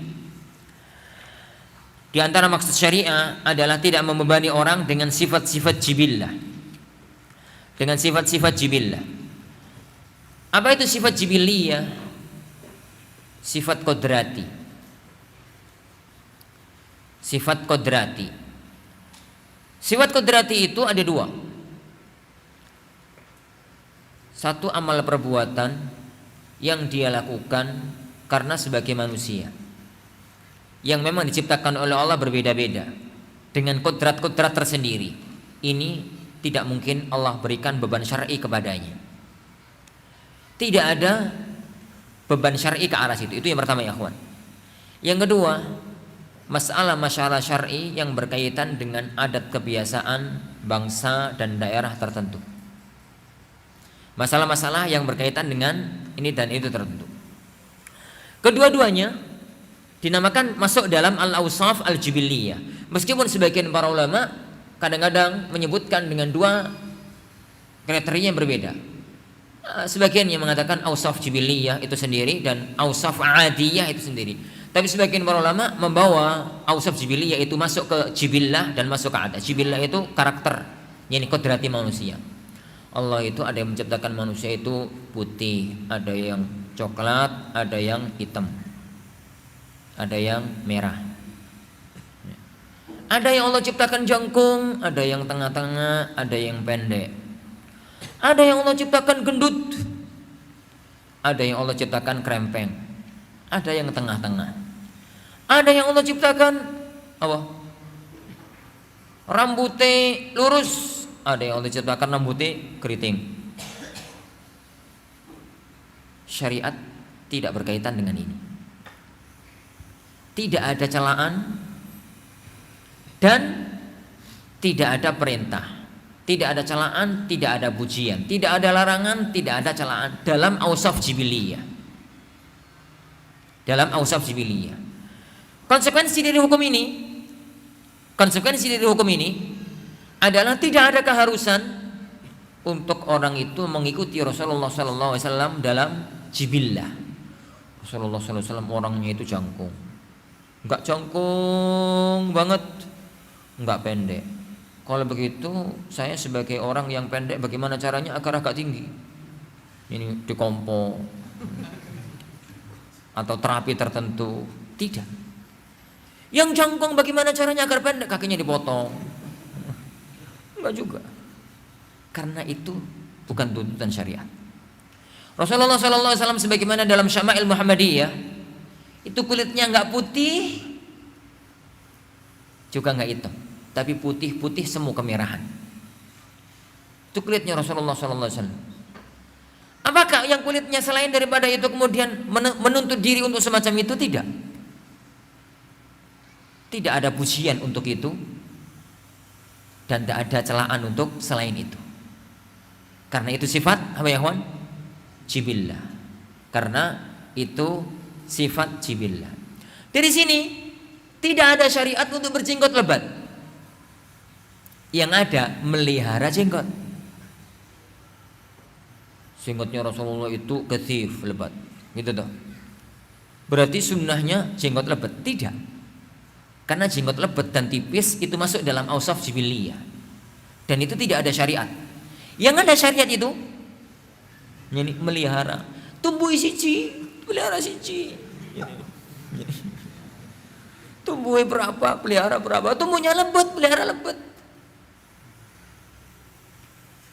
Di antara maksud syariah adalah tidak membebani orang dengan sifat-sifat jibillah. Dengan sifat-sifat jibillah. Apa itu sifat jibilliyah? Sifat kodrati. Sifat kodrati. Sifat kodrati itu ada dua. Satu, amal perbuatan yang dia lakukan karena sebagai manusia, yang memang diciptakan oleh Allah berbeda-beda dengan kodrat-kodrat tersendiri. Ini tidak mungkin Allah berikan beban syar'i kepadanya. Tidak ada beban syar'i ke arah situ. Itu yang pertama ya akhwan. Yang kedua, masalah syar'i yang berkaitan dengan adat kebiasaan bangsa dan daerah tertentu. Masalah-masalah yang berkaitan dengan ini dan itu tertentu. Kedua-duanya dinamakan masuk dalam al-awsaf al-jibilliyah. Meskipun sebagian para ulama kadang-kadang menyebutkan dengan dua kriteria yang berbeda. Sebagian yang mengatakan awsaf jibiliyah itu sendiri dan awsaf adiyah itu sendiri. Tapi sebagian para ulama membawa awsaf jibiliyah itu masuk ke jibillah dan masuk ke adat. Jibillah itu karakter, yakni kodrati manusia. Allah itu ada yang menciptakan manusia itu putih, ada yang coklat, ada yang hitam, ada yang merah. Ada yang Allah ciptakan jangkung, ada yang tengah-tengah, ada yang pendek. Ada yang Allah ciptakan gendut, ada yang Allah ciptakan krempeng, ada yang tengah-tengah. Ada yang Allah ciptakan apa? Rambutnya lurus, ada yang Allah ciptakan rambutnya keriting. Syariat tidak berkaitan dengan ini. Tidak ada celaan dan tidak ada perintah. Tidak ada celaan, tidak ada pujian, tidak ada larangan, tidak ada celaan dalam awsaf jibiliyah. Dalam awsaf jibiliyah. Konsekuensi dari hukum ini adalah tidak ada keharusan untuk orang itu mengikuti Rasulullah SAW dalam jibillah. Rasulullah SAW orangnya itu jangkung, enggak jangkung banget, enggak pendek. Kalau begitu saya sebagai orang yang pendek bagaimana caranya agar agak tinggi? Ini dikompo atau terapi tertentu? Tidak. Yang jangkung bagaimana caranya agar pendek? Kakinya dipotong? Enggak juga. Karena itu bukan tuntutan syariat. Rasulullah SAW sebagaimana dalam Syama'il Muhammadiyah itu kulitnya enggak putih juga enggak hitam, tapi putih-putih semu kemerahan. Itu kulitnya Rasulullah SAW. Apakah yang kulitnya selain daripada itu kemudian menuntut diri untuk semacam itu? Tidak. Tidak ada pujian untuk itu dan tidak ada celaan untuk selain itu. Karena itu sifat apa ya kawan? Jibillah. Karena itu sifat jibillah. Dari sini Tidak ada syariat untuk berjenggot lebat. Yang ada melihara jenggot. Jenggotnya Rasulullah itu kathif, lebat. Gitu toh. Berarti sunnahnya jenggot lebat? Tidak. Karena jenggot lebat dan tipis itu masuk dalam ausaf jibiliyah. Dan itu tidak ada syariat. Yang ada syariat itu melihara. Tumbuh siji, pelihara siji. Tumbuhnya berapa, pelihara berapa. Tumbuhnya lebat, pelihara lebat.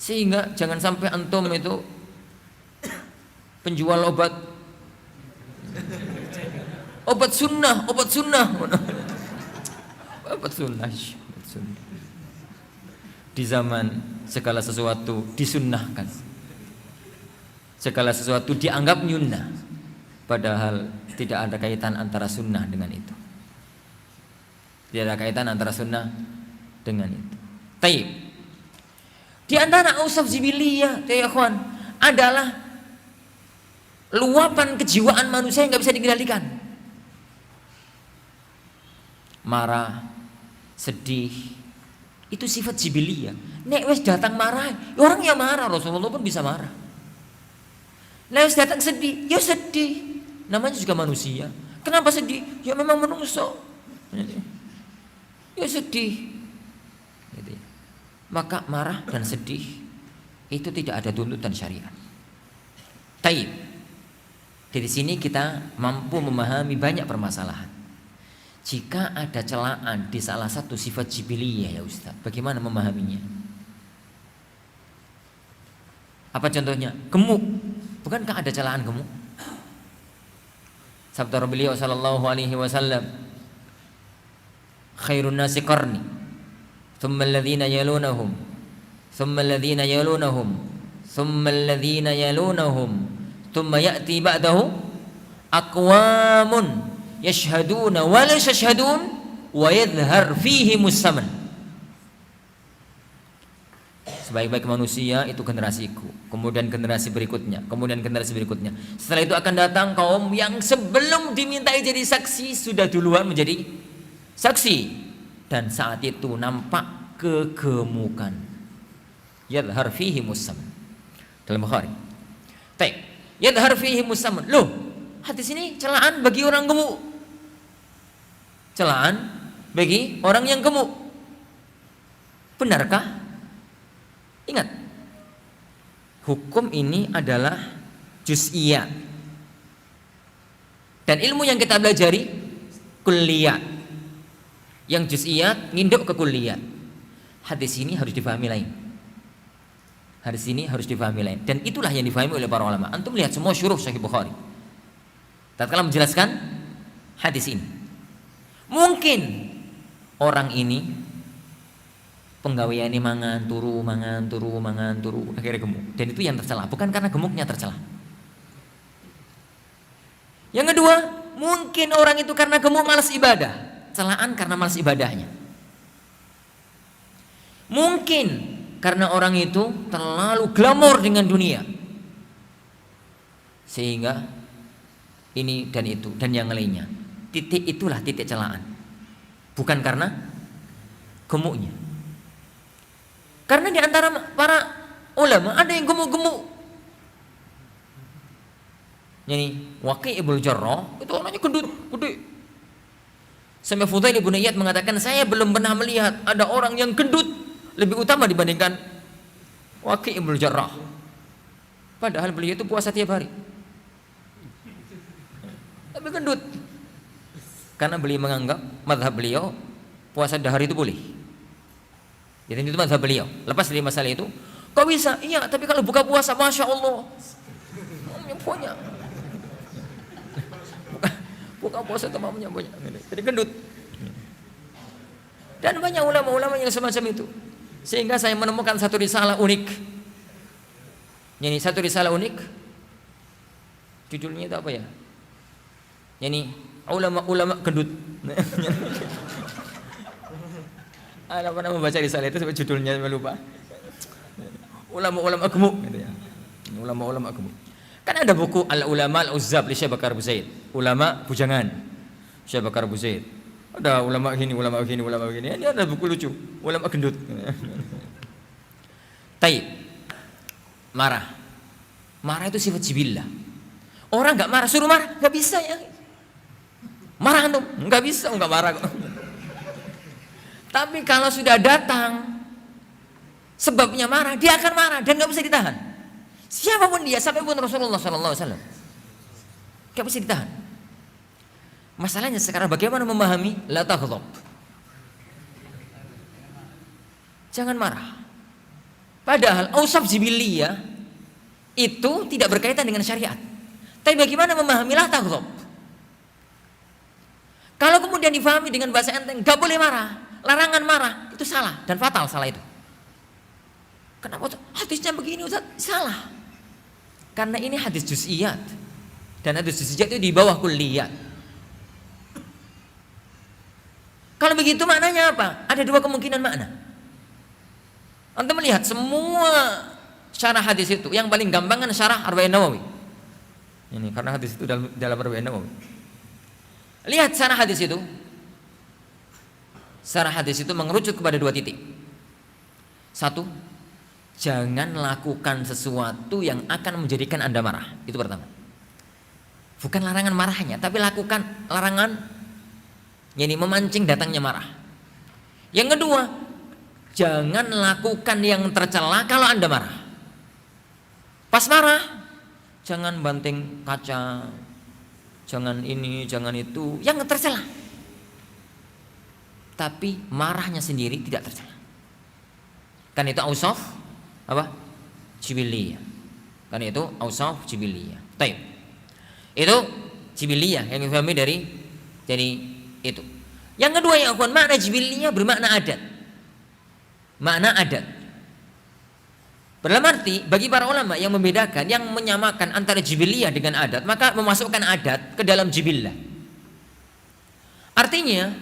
Sehingga jangan sampai antum itu penjual obat sunnah, obat sunnah. Di zaman segala sesuatu disunnahkan, segala sesuatu dianggap nyunnah, padahal tidak ada kaitan antara sunnah dengan itu. Tidak ada kaitan antara sunnah dengan itu. Taib. Di antara ausaf jibiliyah, ya ikhwan, adalah luapan kejiwaan manusia yang nggak bisa dikendalikan. Marah, sedih, itu sifat jibiliyah. Nek wes datang marah, orang yang marah, Rasulullah pun bisa marah. Nek wes datang sedih, ya sedih. Namanya juga manusia. Kenapa sedih? Ya memang manusia. Ya sedih. Gitu ya. Maka marah dan sedih itu tidak ada tuntutan syariat. Taib. Dari sini kita mampu memahami banyak permasalahan. Jika ada celaan di salah satu sifat jibiliyah ya Ustaz, bagaimana memahaminya? Apa contohnya? Gemuk. Bukankah ada celaan gemuk? Sabda beliau sallallahu alaihi wasallam, khairun nasi qarni, thumma alladhina yalunahum, thumma alladhina yalunahum, thumma alladhina yalunahum, thumma ya'ti ba'dahu aqwamun yashhaduna wa la yashhadun wa yadhhar fihi musaman. Sebaik-baik manusia itu generasiku, kemudian generasi berikutnya, kemudian generasi berikutnya. Setelah itu akan datang kaum yang sebelum dimintai jadi saksi sudah duluan menjadi saksi, dan saat itu nampak kegemukan. Yadhhar fihi musaman. Dalam Bukhari. Baik, yadhhar fihi musaman. Loh, hadis ini celaan bagi orang gemuk. Celaan bagi orang yang gemuk. Benarkah? Ingat, hukum ini adalah juz'iyat. Dan ilmu yang kita pelajari kulliyat. Yang juz'iyat nginduk ke kulliyat. Hadis ini harus difahami lain. Hadis ini harus difahami lain. Dan itulah yang difahami oleh para ulama. Antum lihat semua syuruh Sahih Bukhari tatkala menjelaskan hadis ini. Mungkin orang ini penggaweane mangan turu, akhirnya gemuk. Dan itu yang tercela, bukan karena gemuknya tercela. Yang kedua, mungkin orang itu karena gemuk malas ibadah, celaan karena malas ibadahnya. Mungkin karena orang itu terlalu glamor dengan dunia, sehingga ini dan itu dan yang lainnya. Titik itulah titik celaan, bukan karena gemuknya. Karena di antara para ulama ada yang gemuk-gemuk. Yani Waqi' ibn Jarrah itu orangnya gendut, gede. Sampai Fudail ibn Iyad mengatakan, saya belum pernah melihat ada orang yang gendut lebih utama dibandingkan Waqi' ibn Jarrah. Padahal beliau itu puasa tiap hari. Tapi gendut. Karena beliau menganggap mazhab beliau puasa dahar itu boleh. Jadi itu mazhab beliau. Lepas dari masalah itu, kok bisa? Iya, tapi kalau buka puasa, masya Allah, punya. Buka puasa tamamnya banyak. Jadi gendut. Dan banyak ulama-ulama yang semacam itu. Sehingga saya menemukan satu risalah unik. Ini satu risalah unik. Judulnya itu apa ya? Ini ulama-ulama gendut. Ada pernah membaca risalah itu sampai judulnya saya lupa. Ulama-ulama gemuk gitu ya. Ulama-ulama gemuk. Kan ada buku Al-Ulama Al-Uzzab li Syekh Bakar Abu Zaid. Ulama bujangan Syekh Bakar Abu Zaid. Ada ulama gini, ulama gini, ulama gini. Ini ada buku lucu, ulama gendut. Taib. Marah. Marah itu sifat jibillah. Orang nggak marah, suruh marah, nggak bisa ya. Marah antum, nggak bisa, nggak marah kok. Tapi kalau sudah datang sebabnya marah, dia akan marah dan nggak bisa ditahan. Siapapun dia, sampai pun Rasulullah SAW, nggak bisa ditahan. Masalahnya sekarang bagaimana memahami la taghdab. Jangan marah. Padahal ausaf jibiliyah itu tidak berkaitan dengan syariat. Tapi bagaimana memahami la taghdab? Kalau kemudian difahami dengan bahasa enteng, nggak boleh marah, larangan marah, itu salah dan fatal salah itu. Kenapa hadisnya begini Ustaz? Salah. Karena ini hadis juz'iyat. Dan hadis juz'iyat itu di bawah kulliyat. Kalau begitu maknanya apa? Ada dua kemungkinan makna. Anda melihat semua syarah hadis itu, yang paling gampang kan syarah Arba'in Nawawi. Ini karena hadis itu dalam Arba'in Nawawi. Lihat syarah hadis itu. Syarah hadis itu mengerucut kepada dua titik. Satu, jangan lakukan sesuatu yang akan menjadikan Anda marah. Itu pertama. Bukan larangan marahnya, tapi lakukan larangan yang memancing datangnya marah. Yang kedua, jangan lakukan yang tercela kalau Anda marah. Pas marah, jangan banting kaca, jangan ini, jangan itu, yang tercela. Tapi marahnya sendiri tidak tercela. Kan itu ausaf apa? Jibiliyah. Kan itu ausaf jibiliyah. Baik. Itu jibiliyah yang difahami dari itu. Yang kedua ya akhwan, makna jibiliyah bermakna adat. Makna adat. Dalam arti bagi para ulama yang membedakan, yang menyamakan antara jibiliyah dengan adat, maka memasukkan adat ke dalam jibillah. Artinya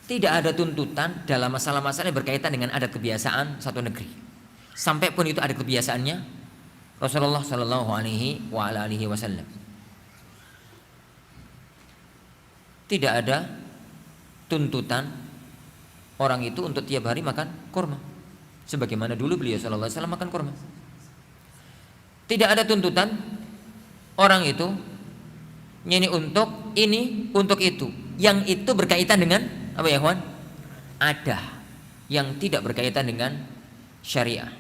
tidak ada tuntutan dalam masalah-masalah yang berkaitan dengan adat kebiasaan satu negeri. Sampai pun itu ada kebiasaannya Rasulullah Shallallahu Alaihi Wasallam. Tidak ada tuntutan orang itu untuk tiap hari makan kurma, sebagaimana dulu beliau Shallallahu Alaihi Wasallam makan kurma. Tidak ada tuntutan orang itu ini untuk itu, yang itu berkaitan dengan apa ya kawan? Ada yang tidak berkaitan dengan syariah,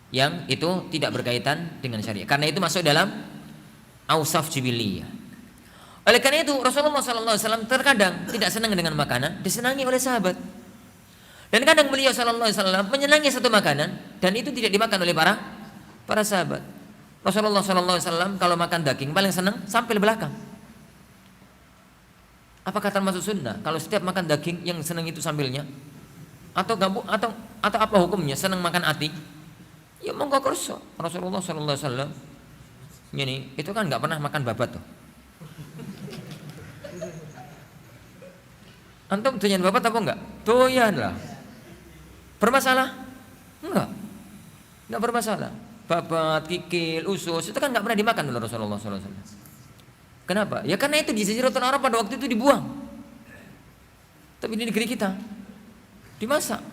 yang itu tidak berkaitan dengan syariah. Karena itu masuk dalam ausaf jibiliyah. Oleh karena itu Rasulullah SAW terkadang tidak senang dengan makanan, disenangi oleh sahabat. Dan kadang beliau SAW menyenangi satu makanan dan itu tidak dimakan oleh para sahabat. Rasulullah SAW kalau makan daging paling senang sampai belakang. Apakah termasuk sunnah kalau setiap makan daging yang senang itu sambilnya? Atau apa hukumnya senang makan ati? Ya monggo kerso. Rasulullah SAW ini itu kan nggak pernah makan babat tuh. Antum doyan babat apa enggak? Doyan lah. Bermasalah? Enggak bermasalah. Babat, kikil, usus itu kan enggak pernah dimakan oleh Rasulullah SAW. Kenapa? Ya karena itu di Jaziratul Arab pada waktu itu dibuang. Tapi di negeri kita dimasak.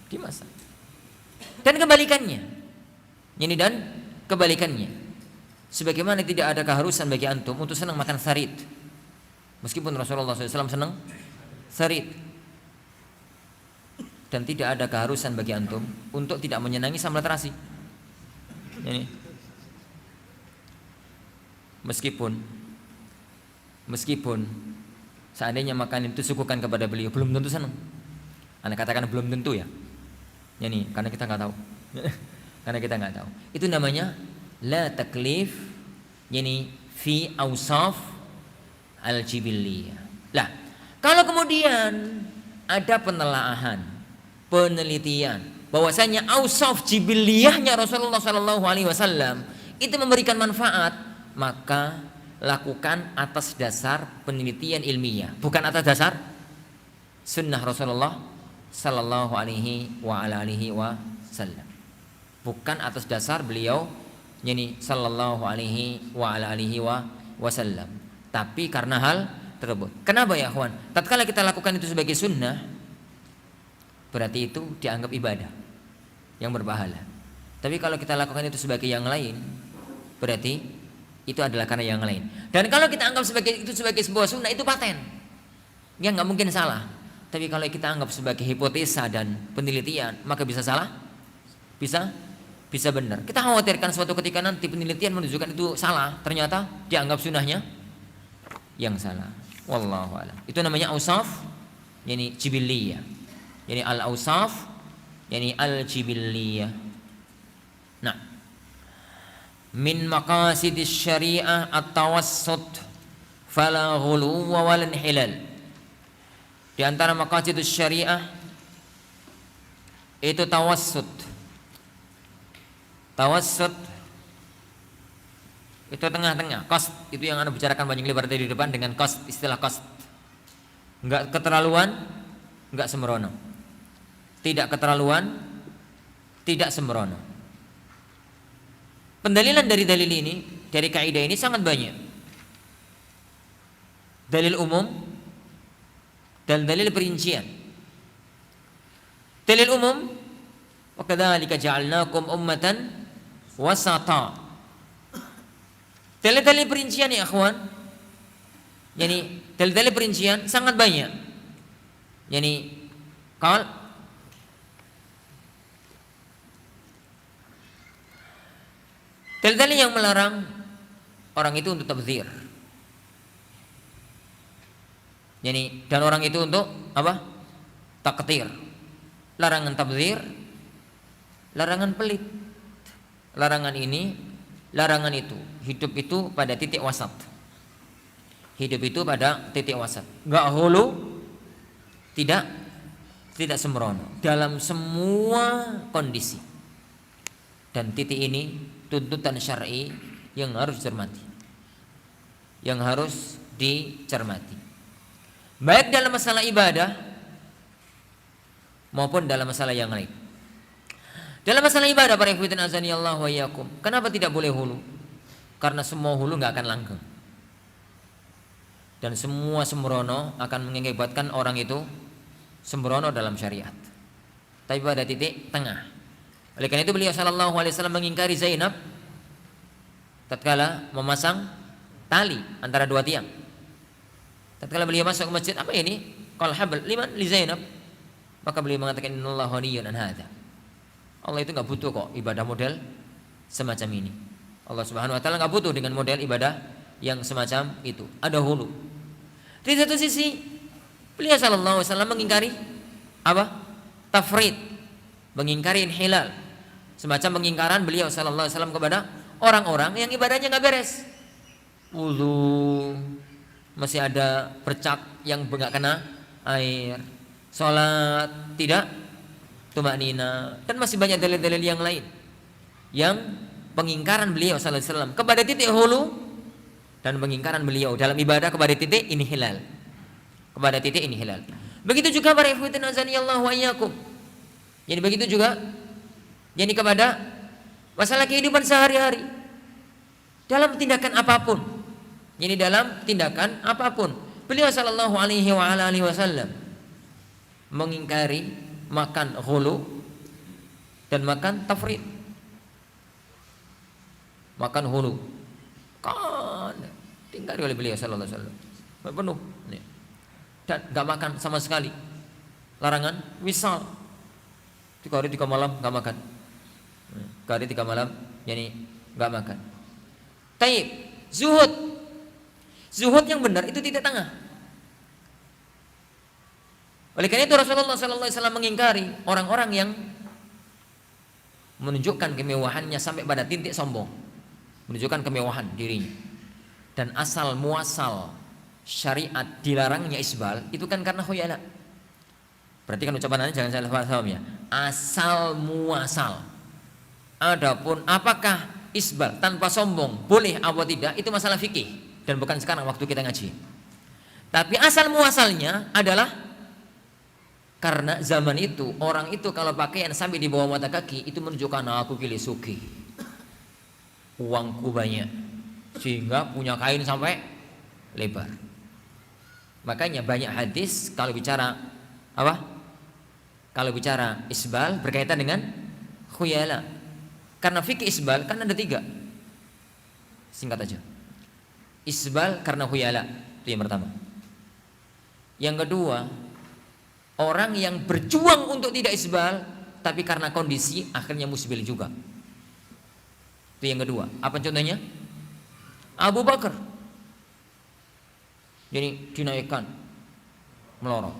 Dimasak. Dan kebalikannya. Sebagaimana tidak ada keharusan bagi antum untuk senang makan sarit. Meskipun Rasulullah SAW senang sarit. Dan tidak ada keharusan bagi antum untuk tidak menyenangi sambal terasi. Ini. Meskipun seandainya makan itu suguhkan kepada beliau, belum tentu senang. Anda katakan belum tentu ya. Ini karena kita nggak tahu. Karena kita nggak tahu. Itu namanya la taklif, yani fi awsaf al-jibiliyah. Lah, kalau kemudian ada penelitian bahwasanya awsaf jibiliyahnya Rasulullah SAW itu memberikan manfaat, maka lakukan atas dasar penelitian ilmiah, bukan atas dasar sunnah Rasulullah Sallallahu Alaihi Wasallam, bukan atas dasar beliau yani Sallallahu Alaihi Wasallam. Tapi karena hal tersebut. Kenapa ya kawan? Tatkala kita lakukan itu sebagai sunnah, berarti itu dianggap ibadah yang berpahala. Tapi kalau kita lakukan itu sebagai yang lain, berarti itu adalah karena yang lain. Dan kalau kita anggap itu sebagai sebuah sunnah, itu paten, ya nggak mungkin salah. Tapi kalau kita anggap sebagai hipotesa dan penelitian, maka bisa salah, bisa benar. Kita khawatirkan suatu ketika nanti penelitian menunjukkan itu salah, ternyata dianggap sunnahnya yang salah. Wallahu a'lam. Itu namanya ausaf, yani jibiliyah. Yani al-ausaf, yani al-jibiliyah. Nah, min maqasidis syariah at-tawassut fala ghulu wa wal inhilal. Di antara maqasidus syariah itu tawassut. Tawassut itu tengah-tengah. Qasd itu yang Anda bicarakan banyak lebar tadi di depan dengan qasd, istilah qasd. Enggak keterlaluan, enggak sembrono. Tidak keterlaluan, tidak sembrono. Pendalilan dari dalil ini, dari kaidah ini sangat banyak. Dalil umum dan dalil perincian. Dalil umum, wa kadzalika ja'alnakum ummatan wasata. Dalil-dalil perincian ya akhwan, yani dalil-dalil perincian sangat banyak. Yani kalau dalil-dalil yang melarang orang itu untuk tabdzir, yani dan orang itu untuk apa? Taktir. Larangan tabdzir, larangan pelit, larangan ini, larangan itu. Hidup itu pada titik wasat. Hidup itu pada titik wasat. Enggak hulu, tidak sembrono dalam semua kondisi. Dan titik ini tuntutan syar'i yang harus dicermati. Yang harus dicermati. Baik dalam masalah ibadah maupun dalam masalah yang lain. Dalam masalah ibadah para ikhwatin azani Allah wa iyyakum, kenapa tidak boleh hulu? Karena semua hulu nggak akan langgeng, dan semua sembrono akan mengakibatkan orang itu sembrono dalam syariat. Tapi pada titik tengah. Oleh karena itu beliau sallallahu alaihi wasallam mengingkari Zainab tatkala memasang tali antara dua tiang. Tatkala beliau masuk ke masjid, apa ini? Qal habl liman li Zainab. Maka beliau mengatakan innallaha ghaniyun an hadza. Allah itu nggak butuh kok ibadah model semacam ini. Allah Subhanahu wa taala nggak butuh dengan model ibadah yang semacam itu. Ada hulu. Di satu sisi beliau sallallahu alaihi wasallam mengingkari apa? Tafrid, mengingkari inhilal. Semacam pengingkaran beliau sallallahu alaihi wasallam kepada orang-orang yang ibadahnya nggak beres. Wudu masih ada bercak yang nggak kena air. Salat tidak tumanina, dan masih banyak dalil-dalil yang lain yang pengingkaran beliau sallallahu alaihi wasallam kepada titik hulu dan pengingkaran beliau dalam ibadah kepada titik inhilal. Kepada titik inhilal. Begitu juga para ikhwatin azanillahu wa iyyakum. Jadi begitu juga yani kepada masalah kehidupan sehari-hari. Dalam tindakan apapun. Yani dalam tindakan apapun. Beliau sallallahu alaihi wasallam mengingkari makan hulu dan makan tafrid. Makan hulu kan tinggal oleh beliau sallallahu alaihi wasallam penuh nih. Dan enggak makan sama sekali. Larangan wisal 3 hari 3 malam enggak makan. 3 hari 3 malam yani enggak makan. Taib, zuhud yang benar itu titik tengah. Oleh karena itu Rasulullah sallallahu alaihi wasallam mengingkari orang-orang yang menunjukkan kemewahannya sampai pada titik sombong, menunjukkan kemewahan dirinya. Dan asal muasal syariat dilarangnya isbal itu kan karena khuyala. Perhatikan ucapan Anda, jangan salah paham ya. Asal muasal. Adapun apakah isbal tanpa sombong boleh atau tidak itu masalah fikih dan bukan sekarang waktu kita ngaji. Tapi asal muasalnya adalah karena zaman itu orang itu kalau pakaian sampai di bawah mata kaki itu menunjukkan aku pilih suki, uangku banyak, sehingga punya kain sampai lebar. Makanya banyak hadis kalau bicara apa? Kalau bicara isbal berkaitan dengan khuyala. Karena fikih isbal kan ada 3. Singkat aja. Isbal karena khuyala, itu yang pertama. Yang kedua, orang yang berjuang untuk tidak isbal tapi karena kondisi akhirnya musbil juga. Itu yang kedua. Apa contohnya? Abu Bakar. Jadi dinaikkan melorot.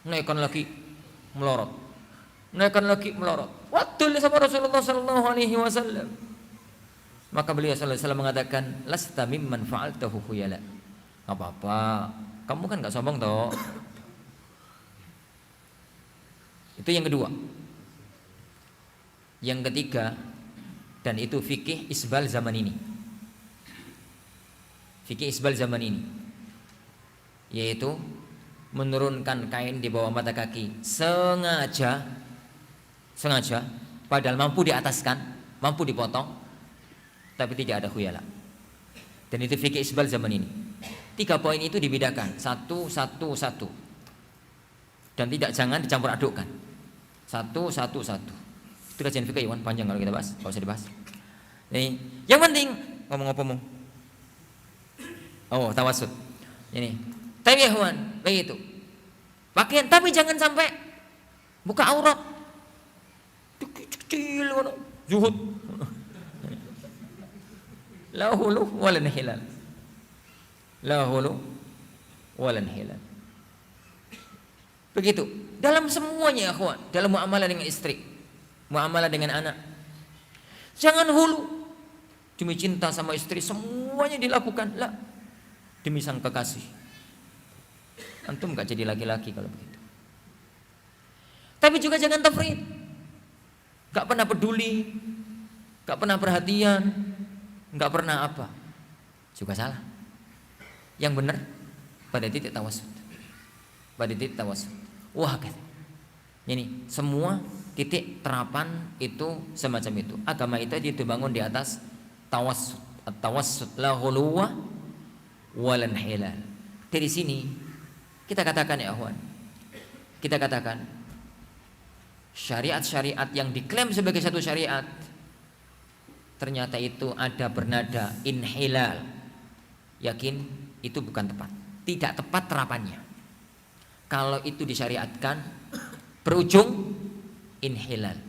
Naikkan lagi melorot. Naikkan lagi melorot. Waktu sama Rasulullah sallallahu alaihi wasallam. Maka beliau sallallahu alaihi wasallam mengatakan, "Lasta mimman fa'altahu khuyala." Enggak apa-apa. Kamu kan enggak sombong toh. Itu yang kedua. Yang ketiga, dan itu fikih isbal zaman ini. Fikih isbal zaman ini, yaitu menurunkan kain di bawah mata kaki sengaja, padahal mampu diataskan, mampu dipotong, tapi tidak ada khuyala. Dan itu fikih isbal zaman ini. 3 poin itu dibedakan satu, dan tidak jangan dicampur adukkan. Satu. Itu kajian fikih Iwan, panjang kalau kita bahas, enggak usah dibahas. Nih, yang penting ngomong apa mau? Oh, tawassut. Ini. Tapi ya Ikhwan, begitu. Pakaian tapi jangan sampai buka aurat. Kecil zuhud. La hulu walan hilal. La hulu walan hilal. Begitu. Dalam semuanya ya Ikhwan, dalam muamalah dengan istri, muamalah dengan anak. Jangan hulu. Demi cinta sama istri semuanya dilakukan. Lah. Demi sang kekasih. Antum gak jadi laki-laki kalau begitu. Tapi juga jangan tafrid. Gak pernah peduli, gak pernah perhatian, gak pernah apa. Juga salah. Yang benar pada titik tawassut. Pada titik tawassut. Wah, ini semua titik terapan itu semacam itu. Agama itu dibangun di atas tawassut. At-tawassut la ghuluwa walan hilal. Dari sini kita katakan ya akhwan, kita katakan syariat-syariat yang diklaim sebagai satu syariat ternyata itu ada bernada inhilal. Yakin itu bukan tepat, tidak tepat terapannya. Kalau itu disyariatkan berujung inhilal.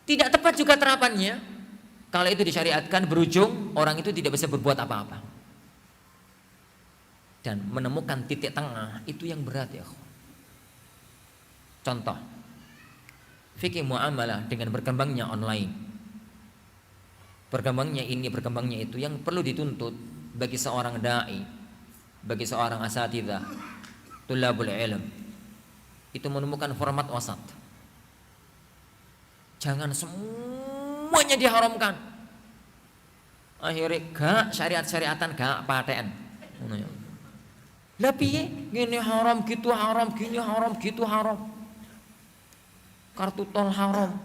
Tidak tepat juga terapannya kalau itu disyariatkan berujung orang itu tidak bisa berbuat apa-apa. Dan menemukan titik tengah itu yang berat ya. Contoh, fikih muamalah dengan berkembangnya online, berkembangnya ini, berkembangnya itu, yang perlu dituntut bagi seorang dai, bagi seorang asatidzah, tulabul ilm, itu menemukan format wasat. Jangan semuanya diharamkan. Akhirnya gak syariat-syariatan, gak paten. Lah piye? Gini haram, gitu haram, gini haram, gitu haram. Kartu tol haram.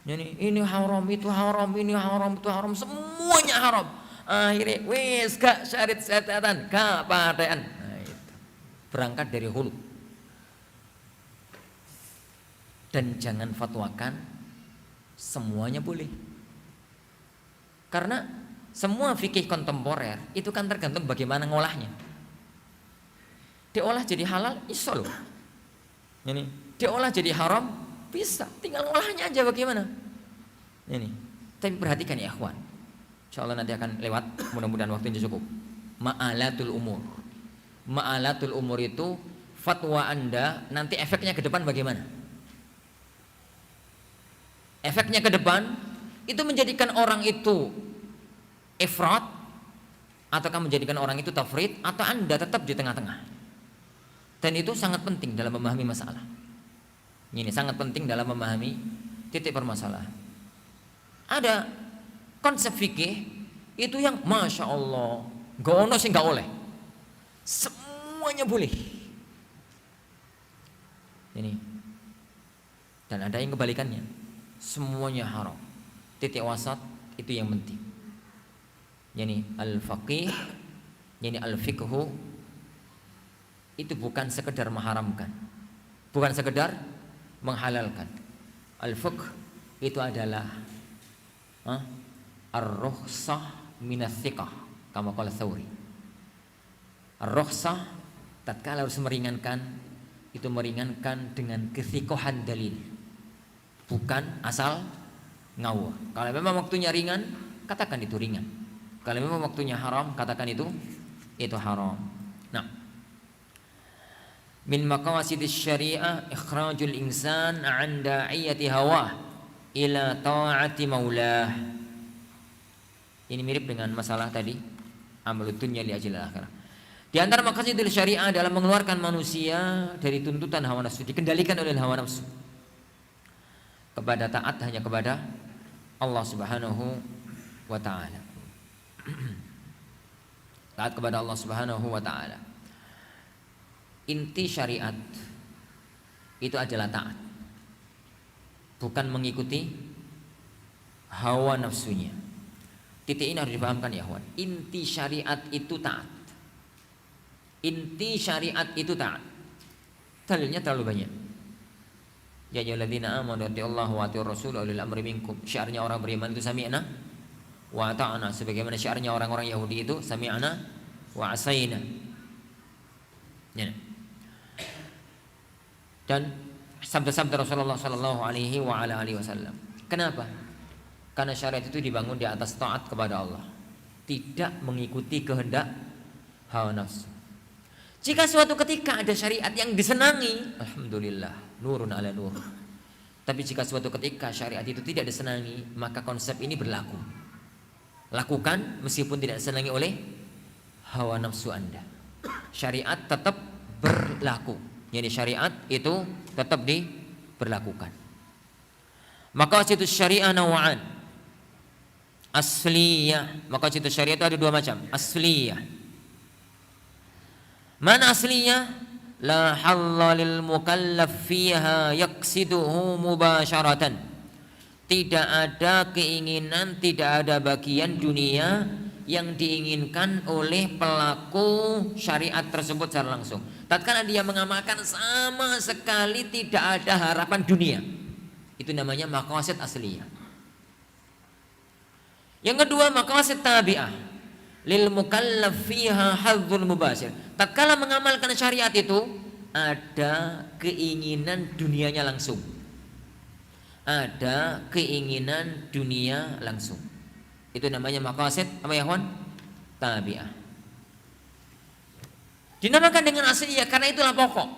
Ini haram, itu haram, ini haram, itu haram, semuanya haram. Akhirnya wis gak syariat-syariatan, gak paten. Nah, itu. Berangkat dari hulu. Dan jangan fatwakan semuanya boleh. Karena semua fikih kontemporer itu kan tergantung bagaimana ngolahnya. Diolah jadi halal, iso loh. Ini diolah jadi haram, bisa. Tinggal ngolahnya aja bagaimana. Ini. Tapi perhatikan ya akhwan. Insyaallah nanti akan lewat, mudah-mudahan waktunya cukup. Ma'alatul umur. Ma'alatul umur itu fatwa Anda nanti efeknya ke depan bagaimana? Efeknya ke depan itu menjadikan orang itu ifrat ataukah menjadikan orang itu tafrid, atau Anda tetap di tengah-tengah. Dan itu sangat penting dalam memahami masalah. Ini sangat penting dalam memahami titik permasalahan. Ada konsep fikih itu yang masya Allah, gak ono sih gak oleh, semuanya boleh. Ini. Dan ada yang kebalikannya, semuanya haram. Titik wasat itu yang penting. Yani al-faqih Yani al-fiqhu itu bukan sekedar mengharamkan, bukan sekedar menghalalkan. Al-fiqh itu adalah ar-rukhsah minas thiqah, kama qala Tsauri. Ar-rukhsah tatkala harus meringankan, itu meringankan dengan kethiqahan dalil, bukan asal ngawur. Kalau memang waktunya ringan, katakan itu ringan. Kalau memang waktunya haram, katakan itu haram. Nah, min maqasidis syariah ikhrajul insan 'an da'iyati hawah ila ta'ati maulah. Ini mirip dengan masalah tadi, amalud dunya li ajlil akhirah. Di antara maqasidil syariah adalah mengeluarkan manusia dari tuntutan hawa nafsu, dikendalikan oleh hawa nafsu, kepada taat hanya kepada Allah Subhanahu wa taala. Taat kepada Allah Subhanahu wa taala. Inti syariat itu adalah taat, bukan mengikuti hawa nafsunya. Titik ini harus dipahamkan ya kawan. Inti syariat itu taat. Inti syariat itu taat. Dalilnya terlalu banyak. Ya ayyuhalladzina amanu atiullaha wa atiur rasul wa ulil amri minkum. Syiarnya orang beriman itu sami'na wa ata'na, sebagaimana syiarnya orang-orang Yahudi itu sami'na wa asaina. Ya. Dan sabda-sabda Rasulullah sallallahu alaihi wa ala alihi wasallam. Kenapa? Karena syariat itu dibangun di atas taat kepada Allah, tidak mengikuti kehendak hawa nafsu. Jika suatu ketika ada syariat yang disenangi, alhamdulillah, nurun ala nur. Tapi jika suatu ketika syariat itu tidak disenangi, maka konsep ini berlaku. Lakukan meskipun tidak disenangi oleh hawa nafsu Anda. Syariat tetap berlaku. Jadi syariat itu tetap diberlakukan. Maka itu syariah nawa'an. Asliyah. Maka itu syariat itu ada dua macam. Asliyah. Mana asliyah? La halla lil mukallaf fiha yaqsiduhu mubasharatan. Tidak ada keinginan, tidak ada bagian dunia yang diinginkan oleh pelaku syariat tersebut secara langsung. Tatkala dia mengamalkan sama sekali tidak ada harapan dunia. Itu namanya maqasid asliyah. Yang kedua maqasid tabi'ah. Lil mukallaf fiha hadzul mubashir. Tatkala mengamalkan syariat itu ada keinginan dunianya langsung. Ada keinginan dunia langsung. Itu namanya maqasid apa ya kawan? Tabi'ah. Dinamakan dengan asliyah karena itulah pokok.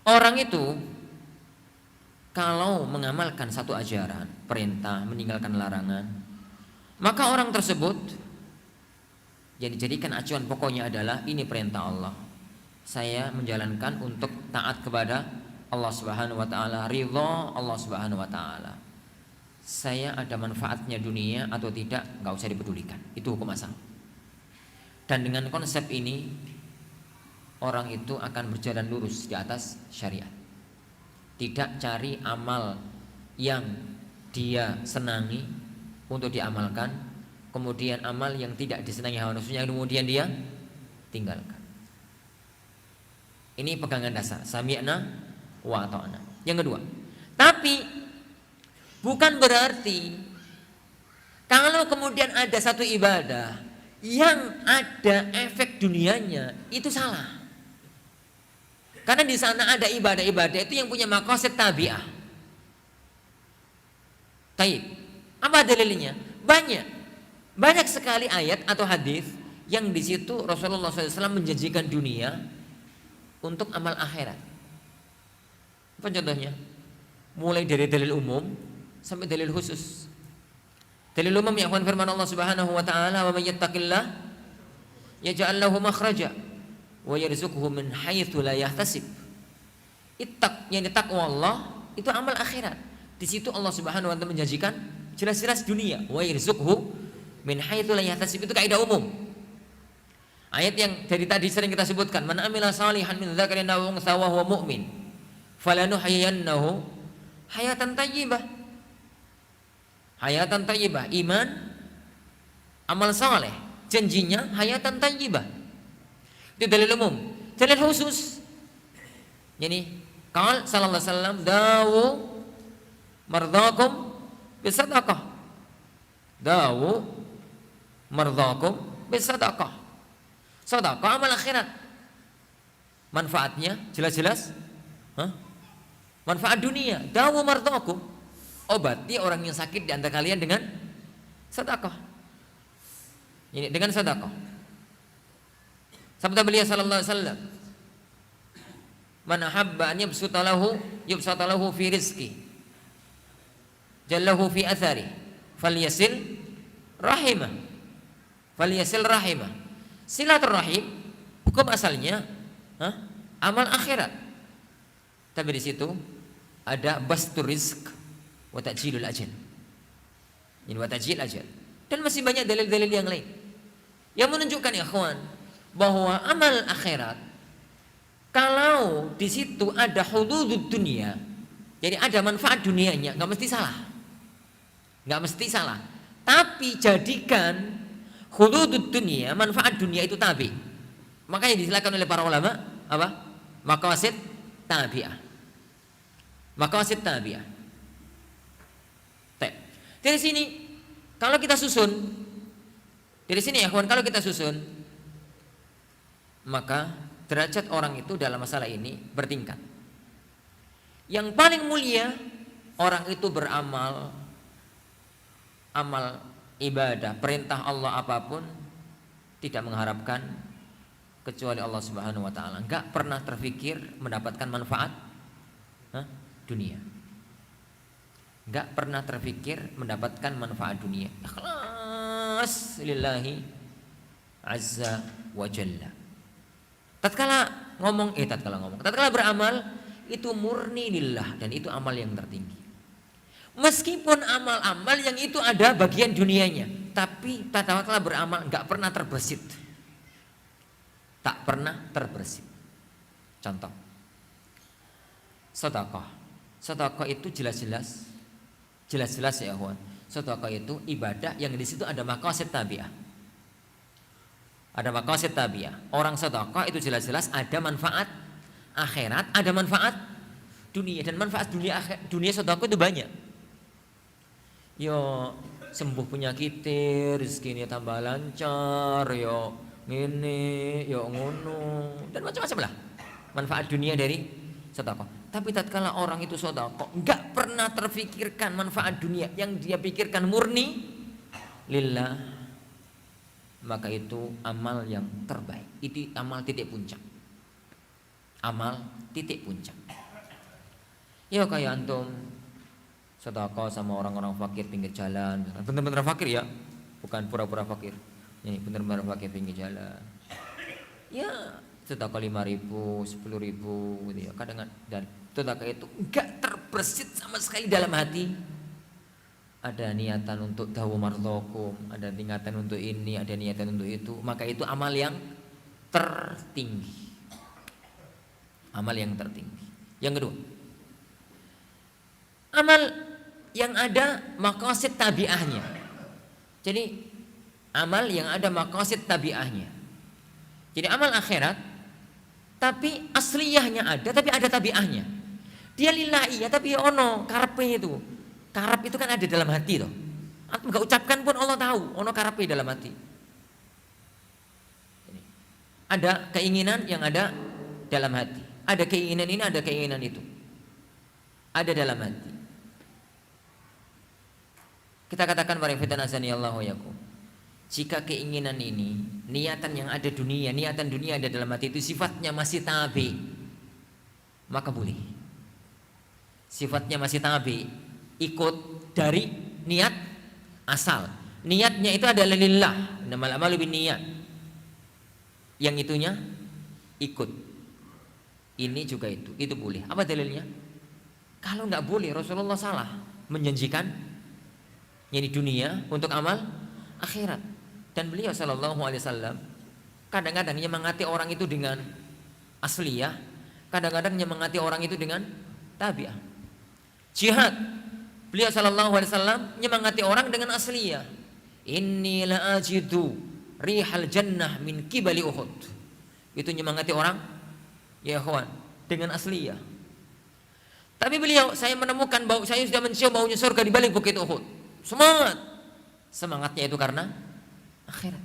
Orang itu kalau mengamalkan satu ajaran, perintah, meninggalkan larangan, maka orang tersebut yang dijadikan acuan pokoknya adalah ini perintah Allah. Saya menjalankan untuk taat kepada Allah Subhanahu wa taala, ridha Allah Subhanahu wa taala. Saya ada manfaatnya dunia atau tidak, enggak usah dipedulikan. Itu hukum asal. Dan dengan konsep ini orang itu akan berjalan lurus di atas syariat. Tidak cari amal yang dia senangi untuk diamalkan, kemudian amal yang tidak disenangi hawa nafsunya kemudian dia tinggalkan. Ini pegangan dasar sami'na wa ata'na. Yang kedua, tapi bukan berarti kalau kemudian ada satu ibadah yang ada efek dunianya itu salah. Karena di sana ada ibadah-ibadah itu yang punya maqasid tabi'ah. Taib. Apa dalilnya? Banyak sekali ayat atau hadis yang di situ Rasulullah SAW menjanjikan dunia untuk amal akhirat. Apa contohnya? Mulai dari dalil umum sampai dalil khusus. Dalil umum yang firman Allah Subhanahu wa taala, "Wa may yattaqillah yaj'al lahu makhraja wa yarzuqhu min haitsu la yahtasib." Ittaq, yang takwa Allah itu amal akhirat. Di situ Allah Subhanahu wa taala menjanjikan jelas-jelas dunia, wa yarzuqhu min haitsu la yahtasib, itu kaidah umum. Ayat yang dari tadi sering kita sebutkan, man amila salihan min dzakarin aw untha wa huwa mu'min falanuhyiyannahu hayatan thayyibah. Hayatan thayyibah, iman, amal saleh, janjinya hayatan thayyibah. Itu dalil umum. Dalil khusus. Yani qala sallallahu alaihi wasallam dawu mardhakum bisadaqah. Dawu mardhakum bisadaqah. Sedekah amal akhirat. Manfaatnya jelas-jelas manfaat dunia. Dawu mardhakum, obati orang yang sakit di antara kalian dengan sedekah. Ini dengan sedekah. Sabda beliau sallallahu alaihi wasallam, "Man ahabba an yubsata lahu fi rizqi, jallahu fi athari, falyasil rahimah." Falyasil rahimah. Silaturahim hukum asalnya amal akhirat. Tapi di situ ada bastur rizq wa ta'jilul ajal. Ini wa ta'jil ajal. Dan masih banyak dalil-dalil yang lain yang menunjukkan ikhwan bahwa amal akhirat kalau di situ ada hududud dunia, jadi ada manfaat dunianya, nggak mesti salah. Nggak mesti salah. Tapi jadikan hududud dunia, manfaat dunia itu tabi. Makanya disilakan oleh para ulama apa? Maqasid tabi'ah. Maqasid tabi'ah. Dari sini kalau kita susun, dari sini ya kawan, kalau kita susun, maka derajat orang itu dalam masalah ini bertingkat. Yang paling mulia orang itu beramal, amal ibadah, perintah Allah apapun, tidak mengharapkan kecuali Allah Subhanahu wa taala. Enggak pernah terfikir mendapatkan manfaat dunia. Enggak pernah terfikir mendapatkan manfaat dunia. Ikhlas lillahi azza wa jalla. Tatkala beramal itu murni lillah, dan itu amal yang tertinggi. Meskipun amal-amal yang itu ada bagian dunianya, tapi tatkala beramal enggak pernah terbersit. Tak pernah terbersit. Contoh, sedekah. Sedekah itu jelas-jelas ya kawan. Sedekah itu ibadah yang di situ ada maqasid tabi'ah. Ada maqasid tabi'ah. Orang sedekah itu jelas-jelas ada manfaat akhirat, ada manfaat dunia, dan manfaat dunia sedekah itu banyak. Yo sembuh penyakit, rezekinya tambah lancar, yo ngene, yo ngono, dan macam-macam lah manfaat dunia dari sedekah. Tapi tatkala orang itu sedekah, enggak pernah terfikirkan manfaat dunia, yang dia pikirkan murni lillah, maka itu amal yang terbaik. Itu amal titik puncak. Amal titik puncak. Ya kayak antum sedekah sama orang-orang fakir pinggir jalan, benar-benar fakir ya, bukan pura-pura fakir. Ini benar-benar fakir pinggir jalan. Ya sedekah 5.000, 10.000 gitu ya. Kadang dan sedekah itu enggak terbersit sama sekali dalam hati. Ada niatan untuk dawu mardhakum, ada niatan untuk ini, ada niatan untuk itu, maka itu amal yang tertinggi. Amal yang tertinggi. Yang kedua, amal yang ada maqasid tabi'ahnya. Jadi amal yang ada maqasid tabi'ahnya. Jadi amal akhirat tapi asliyahnya ada, tapi ada tabi'ahnya. Dia lillahi ya, tapi ono karepe itu. Karep itu kan ada dalam hati toh. Antum enggak ucapkan pun Allah tahu, ono karepe dalam hati. Ada keinginan yang ada dalam hati. Ada keinginan ini, ada keinginan itu. Ada dalam hati. Kita katakan para fitan azanillahu yakum. Jika keinginan ini, niatan yang ada dunia, niatan dunia ada dalam hati itu sifatnya masih tabi, maka boleh. Sifatnya masih tabi, ikut dari niat asal. Niatnya itu adalah lillah, innamal a'malu binniyat. Yang itunya ikut. Ini juga itu boleh. Apa dalilnya? Kalau nggak boleh, Rasulullah salah menjanjikan yang di dunia untuk amal akhirat. Dan beliau sallallahu alaihi wasallam kadang-kadang menyemangati orang itu dengan asliyah, kadang-kadang menyemangati orang itu dengan tabi'ah. Jihad, beliau sallallahu alaihi wasallam menyemangati orang dengan asliyah. Inni la ajidu rihal jannah min kibali Uhud. Itu nyemangati orang, ya ikhwan, dengan asliyah. Tapi beliau, saya menemukan bau, saya sudah mencium baunya surga di balik bukit Uhud. Semangat. Semangatnya itu karena akhirat.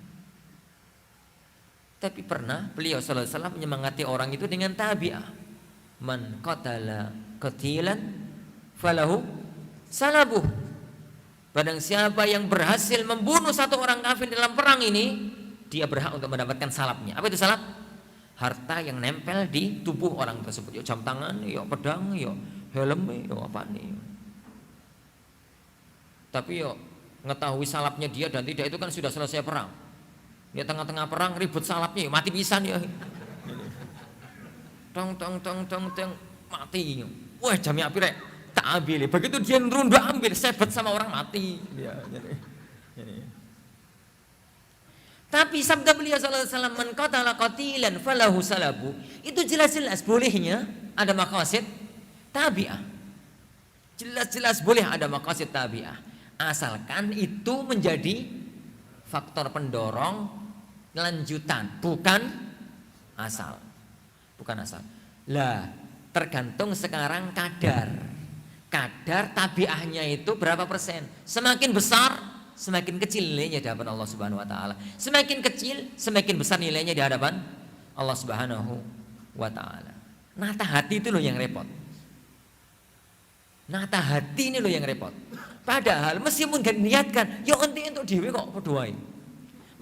Tapi pernah beliau sallallahu alaihi wasallam menyemangati orang itu dengan tabi'ah. Man qatala qatilan falahu salabuh. Barang siapa yang berhasil membunuh satu orang kafir dalam perang ini, dia berhak untuk mendapatkan salabnya. Apa itu salab? Harta yang nempel di tubuh orang tersebut. Yuk jam tangan, yuk pedang, yuk helm, yuk apa nih. Tapi yuk mengetahui salabnya dia dan tidak, itu kan sudah selesai perang. Dia tengah-tengah perang ribut salapnya, mati pisan ya. Tong mati. Wah, jamnya api rek. Tak ambil. Begitu dia ngerunduk ambil, sebet sama orang mati. Ya, ini. Tapi sabda beliau sallallahu alaihi wasallam, man qatala qatilan falahu salabu. Itu jelas-jelas bolehnya ada maqasid tabi'ah. Jelas-jelas boleh ada maqasid tabi'ah. Asalkan itu menjadi faktor pendorong lanjutan, bukan asal. Bukan asal. Lah, tergantung sekarang kadar tabiahnya itu berapa persen. Semakin besar, semakin kecil nilainya di hadapan Allah Subhanahu wa taala. Semakin kecil, semakin besar nilainya di hadapan Allah Subhanahu wa taala. Nata hati itu loh yang repot. Nata hati ini loh yang repot. Padahal meskipun gak diniatkan, ya enti untuk dhewe kok padha.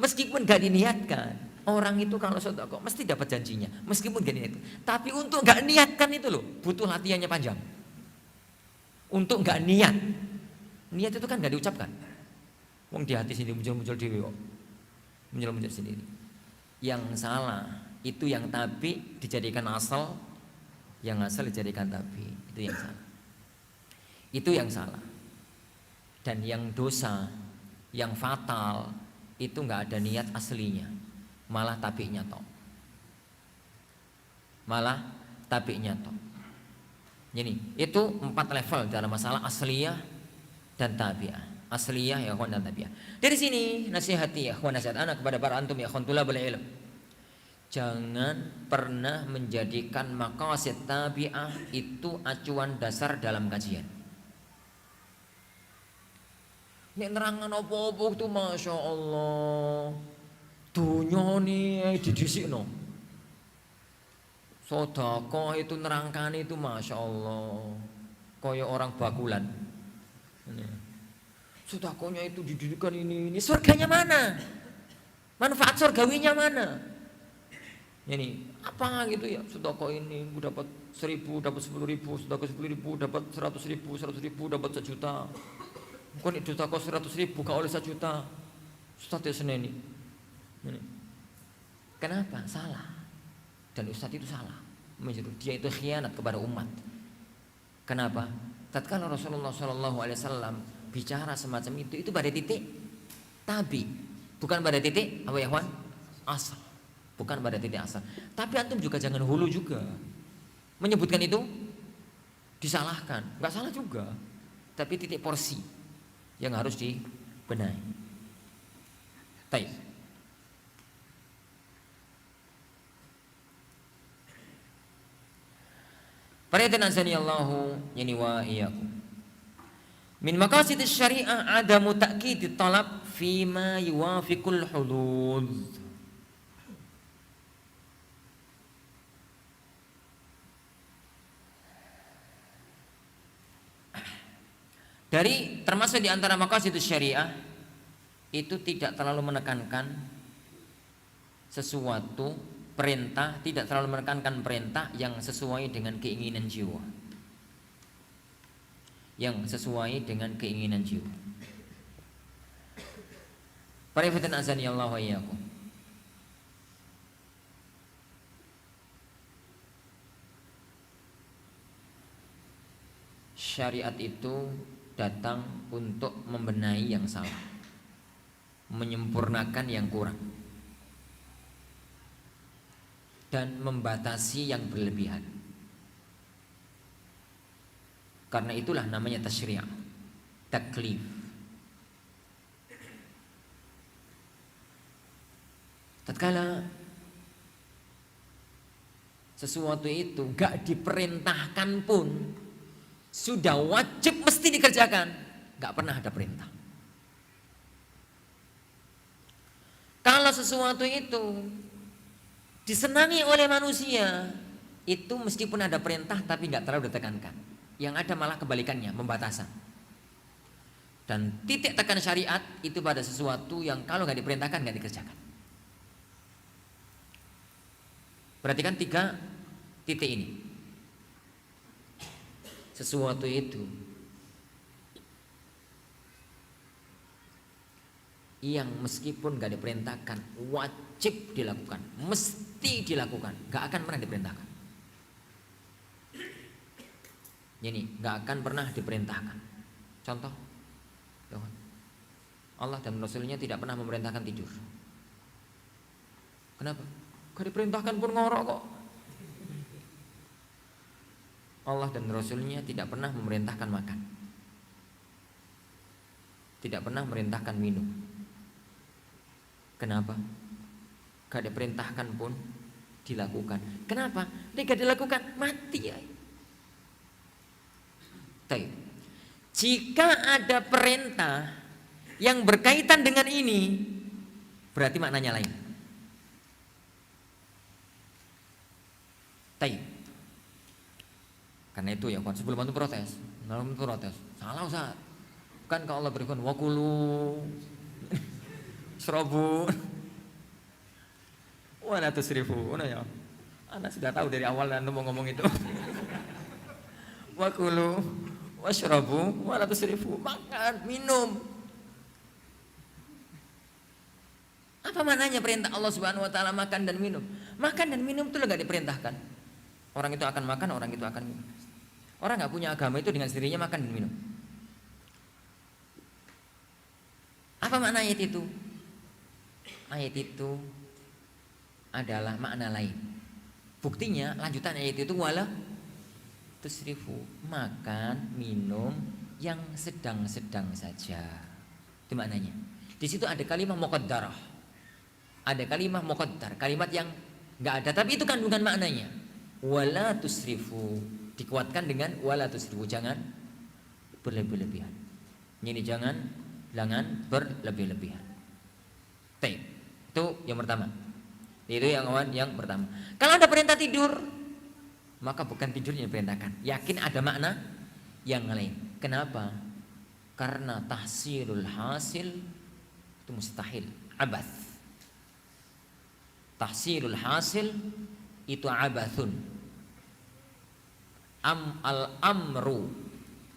Meskipun gak diniatkan, orang itu kalau sedekah mesti dapat janjinya. Meskipun gak diniatkan. Tapi untuk gak niatkan itu loh, butuh latihannya panjang. Untuk gak niat. Niat itu kan gak diucapkan. Wong di hati sini muncul-muncul dhewe kok. Muncul-muncul sendiri. Yang salah itu yang tabi dijadikan asal, yang asal dijadikan tabi. Itu yang salah. Itu yang salah. Dan yang dosa, yang fatal itu nggak ada niat aslinya, malah tabi'nya toh. Malah tabi'nya toh. Jadi itu 4 level dalam masalah asliyah dan tabi'ah. Asliyah ya ikhwan dan tabi'ah. Dari sini nasihati ya ikhwan, nasihat anak kepada para antum ya ikhwan tulabul ilm. Jangan pernah menjadikan maqasid tabi'ah itu acuan dasar dalam kajian. Nek nerangan apa-apa itu Masya Allah dunya nih didisikno. Sedekah itu nerangkan itu Masya Allah kaya orang bakulan. Sedekahnya itu dididikan ini surganya mana? Manfaat surgawinya mana? Ini apa gitu ya, sedekah ini dapat 1.000, dapat 10.000, sedekah 10.000 dapat 100.000, 100.000 dapat 1 juta. Kau ini juta kau 100.000 kau oleh 1 juta. Ustaz ya seneni. Kenapa? Salah. Dan Ustaz itu salah. Dia itu khianat kepada umat. Kenapa? Tatkala Rasulullah SAW bicara semacam itu pada titik tabi, bukan pada titik apa ya Wan? Asal. Bukan pada titik asal. Tapi antum juga jangan hulu juga. Menyebutkan itu disalahkan. Enggak salah juga. Tapi titik porsi yang harus dibenahi. Baik. Perhatian azani Allahu yani wa iyyakum. Min maqasidis syariah adamu ta'kid talab fi ma yuwafiqul hudud. Dari termasuk di antara maqasid syariah itu tidak terlalu menekankan sesuatu perintah, tidak terlalu menekankan perintah yang sesuai dengan keinginan jiwa. Yang sesuai dengan keinginan jiwa. Parifatan azani Allah wa iyyakum. Syariat itu datang untuk membenahi yang salah, menyempurnakan yang kurang, dan membatasi yang berlebihan. Karena itulah namanya tasyri', taklif. tatkala sesuatu itu gak diperintahkan pun sudah wajib mesti dikerjakan, gak pernah ada perintah. Kalau sesuatu itu disenangi oleh manusia, itu meskipun ada perintah tapi gak terlalu ditekankan. Yang ada malah kebalikannya, pembatasan. Dan titik tekan syariat itu pada sesuatu yang kalau gak diperintahkan gak dikerjakan. Perhatikan 3 titik ini. Sesuatu itu yang meskipun gak diperintahkan wajib dilakukan, mesti dilakukan, gak akan pernah diperintahkan. Ini gak akan pernah diperintahkan. Contoh, Allah dan Rasulnya tidak pernah memerintahkan tidur. Kenapa? Gak diperintahkan pun ngorok kok. Allah dan Rasulnya tidak pernah memerintahkan makan, tidak pernah memerintahkan minum. Kenapa? Gak diperintahkan pun dilakukan. Kenapa? Gak dilakukan, mati ya. Jika ada perintah yang berkaitan dengan ini, berarti maknanya lain. Karena itu ya kawan, sebelum antum protes, salah Ustaz. Kan kalau Allah berikan wakulu srobu wala tusrifu. Ya. Anda sudah tahu dari awal antum mau ngomong itu. Wakulu washrabu wala tusrifu, makan, minum. Apa maknanya perintah Allah Subhanahu wa taala makan dan minum? Makan dan minum itu enggak diperintahkan. Orang itu akan makan, orang itu akan minum. Orang enggak punya agama itu dengan sendirinya makan dan minum. Apa makna ayat itu? Ayat itu adalah makna lain. Buktinya lanjutan ayat itu wala tusrifu, makan, minum yang sedang-sedang saja. Itu maknanya. Di situ ada kalimat muqaddarah. Ada kalimat muqaddar, kalimat yang enggak ada tapi itu kandungan maknanya. Wala tusrifu, dikuatkan dengan wala tusrifu, jangan berlebih-lebihan. Ini jangan berlebih-lebihan. Itu yang pertama. Itu yang pertama. Kalau ada perintah tidur, maka bukan tidurnya diperintahkan. Yakin ada makna yang lain. Kenapa? Karena tahsilul hasil itu mustahil, abath. Tahsilul hasil itu abathun. Al-amru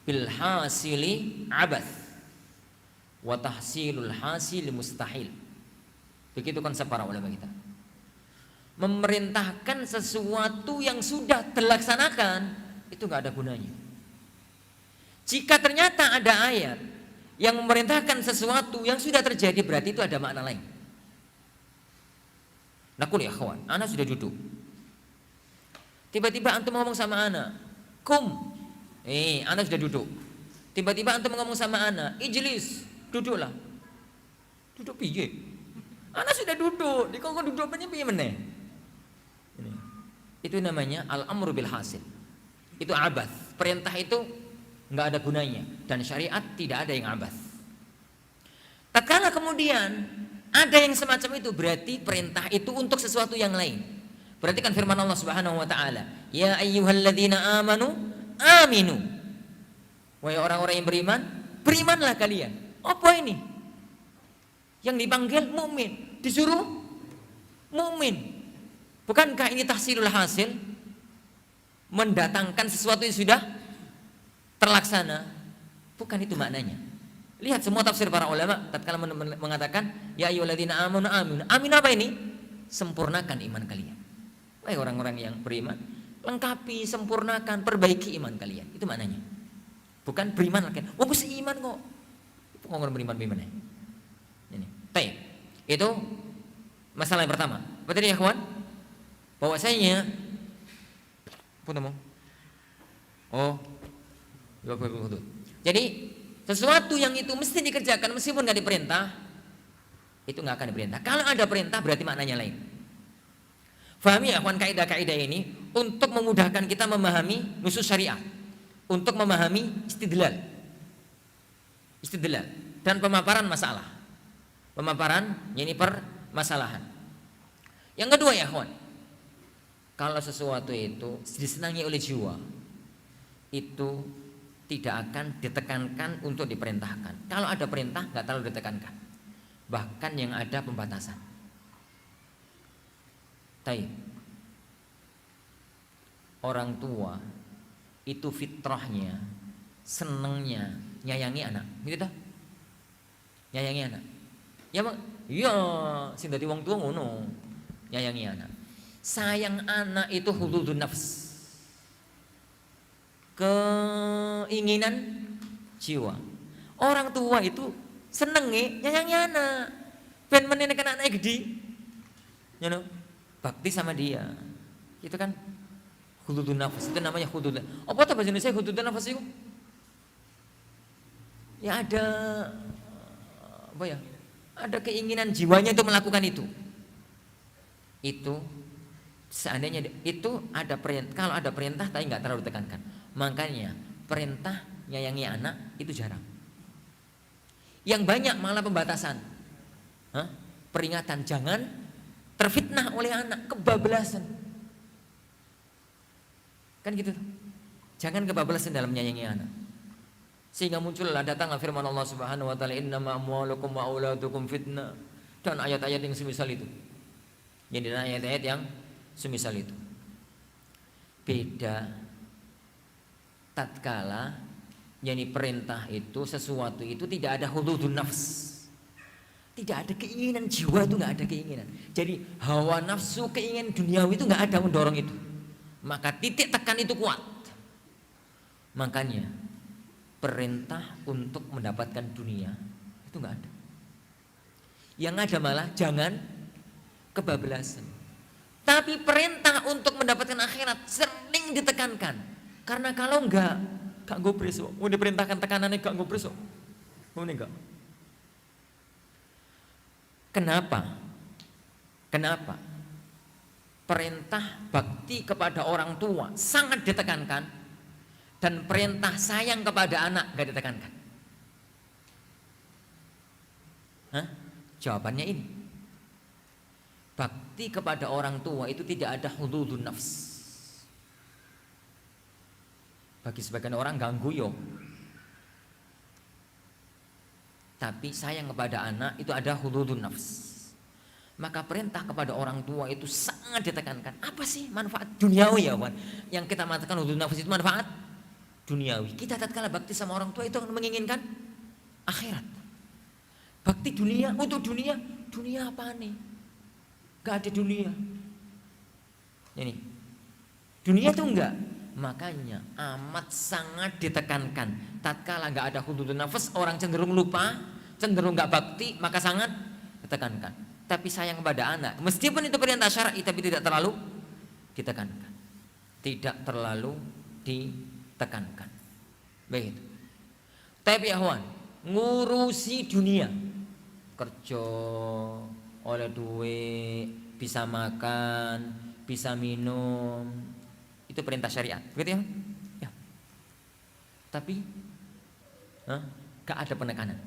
bil hasili abath wa tahsilul hasil mustahil. Begitu konsep para ulama kita. Memerintahkan sesuatu yang sudah terlaksanakan itu enggak ada gunanya. Jika ternyata ada ayat yang memerintahkan sesuatu yang sudah terjadi, berarti itu ada makna lain. Nakul ya kawan, ana sudah duduk. Tiba-tiba antum ngomong sama ana, kum. Ana sudah duduk. Tiba-tiba antum ngomong sama ana, ijlis, duduklah. Duduk piye? Ana sudah duduk, dikongkon duduk apa piye meneh? Itu namanya al-amru bil hasil. Itu abath. Perintah itu enggak ada gunanya dan syariat tidak ada yang abath. Tatkala kemudian ada yang semacam itu, berarti perintah itu untuk sesuatu yang lain. Perhatikan firman Allah Subhanahu wa taala, "Ya ayyuhalladzina amanu aminu." Wahai orang-orang yang beriman, berimanlah kalian. Apa ini? Yang dipanggil mukmin, disuruh mukmin. Bukankah ini tahsilul hasil? Mendatangkan sesuatu yang sudah terlaksana. Bukan itu maknanya. Lihat semua tafsir para ulama tatkala mengatakan ya ayyuhalladzina amanu aminu. Amin apa ini? Sempurnakan iman kalian. Wahai orang-orang yang beriman, lengkapi, sempurnakan, perbaiki iman kalian. Itu maknanya. Bukan beriman lagi. Wah, gue seiman kok. Orang beriman ya. Ini. Itu masalah yang pertama. Berarti ya kawan, bahwasanya apa namanya? Jadi sesuatu yang itu mesti dikerjakan meskipun nggak diperintah, itu nggak akan diperintah. Kalau ada perintah berarti maknanya lain. Fahami ya kawan kaidah-kaidah ini untuk memudahkan kita memahami nusus syariat, untuk memahami istidlal dan pemaparan masalah. Pemaparan ini permasalahan. Yang kedua ya kawan, kalau sesuatu itu disenangi oleh jiwa, itu tidak akan ditekankan untuk diperintahkan. Kalau ada perintah nggak terlalu ditekankan, bahkan yang ada pembatasan. Taib. Orang tua itu fitrahnya senengnya nyayangi anak, gitu toh? Nyayangi anak. Ya bang, iya, sing dadi wong tua ngono, nyayangi anak. Sayang anak itu hududun nafs, keinginan jiwa. Orang tua itu senenge nyayangi anak, ben menene anak gede, you know, bakti sama dia, itu kan hududun nafs, itu namanya hududun. Apa tuh bahasa Indonesia hududun nafs itu? Ya ada apa ya? Ada keinginan jiwanya itu melakukan itu. Itu seandainya itu ada perintah, kalau ada perintah tapi nggak terlalu ditekankan. Makanya perintah nyayangi anak itu jarang. Yang banyak malah pembatasan. Peringatan jangan terfitnah oleh anak, kebablasan. Kan gitu. Jangan kebablasan dalam menyayangi anak. Sehingga muncullah datanglah firman Allah Subhanahu wa taala, innama amwalukum wa auladukum fitnah, dan ayat-ayat yang semisal itu. Jadi ayat-ayat yang semisal itu. Beda tatkala yakni perintah itu, sesuatu itu tidak ada hududun nafs. Tidak ada keinginan jiwa, itu enggak ada keinginan. Jadi hawa nafsu, keinginan duniawi itu enggak ada mendorong itu. Maka titik tekan itu kuat. Makanya perintah untuk mendapatkan dunia itu enggak ada. Yang ada malah jangan kebablasan. Tapi perintah untuk mendapatkan akhirat sering ditekankan. Karena kalau enggak gobres kok. Mau diperintahkan tekanannya enggak gobres kok. Mau enggak? Kenapa? Kenapa? Perintah bakti kepada orang tua sangat ditekankan, dan perintah sayang kepada anak enggak ditekankan. Jawabannya ini. Bakti kepada orang tua itu tidak ada hududun nafs. Bagi sebagian orang ganggu yo. Tapi sayang kepada anak itu ada hududun nafs. Maka perintah kepada orang tua itu sangat ditekankan. Apa sih manfaat duniawi ya kawan? Yang kita mengatakan hududun nafs itu manfaat duniawi. Kita tatkala bakti sama orang tua itu menginginkan akhirat. Bakti dunia untuk dunia apa nih? Gak ada dunia. Ini dunia itu enggak. Makanya amat sangat ditekankan. Tatkala enggak ada hududun nafs, orang cenderung lupa, cenderung enggak bakti, maka sangat ditekankan. Tapi sayang kepada anak, meskipun itu perintah syar'i tapi tidak terlalu ditekankan. Tidak terlalu ditekankan. Begitu. Tapi ya kawan, ngurusi dunia, kerja, oleh duit, bisa makan, bisa minum, itu perintah syariat, begitu ya? Ya. Tapi gak ada penekanan.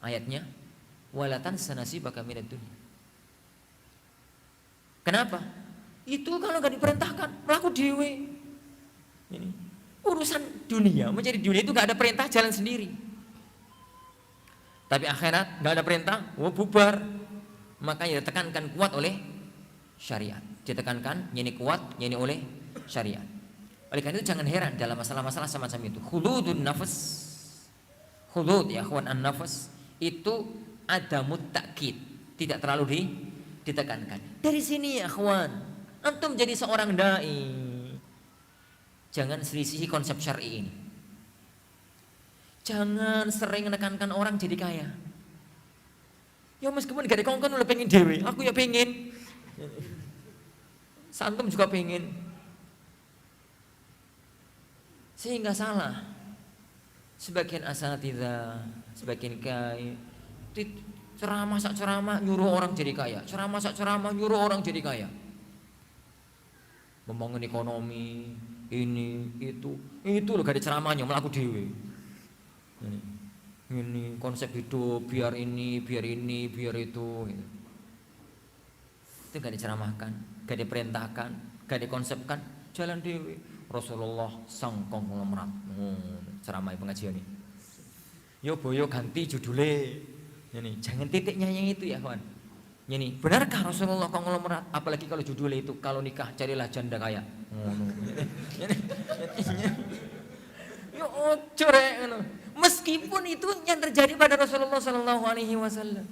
Ayatnya, walatan sanasi baka minad dunya. Kenapa? Itu kalau gak diperintahkan, melaku dewe. Ini urusan dunia, menjadi dunia itu gak ada perintah, jalan sendiri. Tapi akhirat gak ada perintah, bubar. Makanya ditekankan kuat oleh syariat. Ditekankan, ini kuat, ini oleh syariat. Oleh karena itu jangan heran dalam masalah-masalah semacam itu. Hududun nafas, hudud ya kawan, an-nafas itu ada mutakid, tidak terlalu ditekankan. Dari sini ya kawan, antum jadi seorang dai, jangan selisihi konsep syar'i ini. Jangan sering menekankan orang jadi kaya. Ya meskipun gak dikongkon udah pengen dewe, aku ya pengen. Santum juga pengen. Sehingga salah. Sebagian asatidza, sebagian kiai Ceramah sak ceramah nyuruh orang jadi kaya, ceramah sak ceramah nyuruh orang jadi kaya. Membangun ekonomi, ini itu loh gak ada ceramahnya, melaku dewe. Ini konsep hidup biar ini, biar itu. Gitu. Itu gak diceramahkan, gak diperintahkan, gak dikonsepkan, jalan dewe. Rasulullah sang konglomerat, ceramah pengajian ini. Yo boyo ganti judulnya. Ini jangan titiknya yang itu ya kawan. Ini benarkah Rasulullah konglomerat? Apalagi kalau judulnya itu kalau nikah carilah janda kaya. Yo ojo rek. Meskipun itu yang terjadi pada Rasulullah Sallallahu Alaihi Wasallam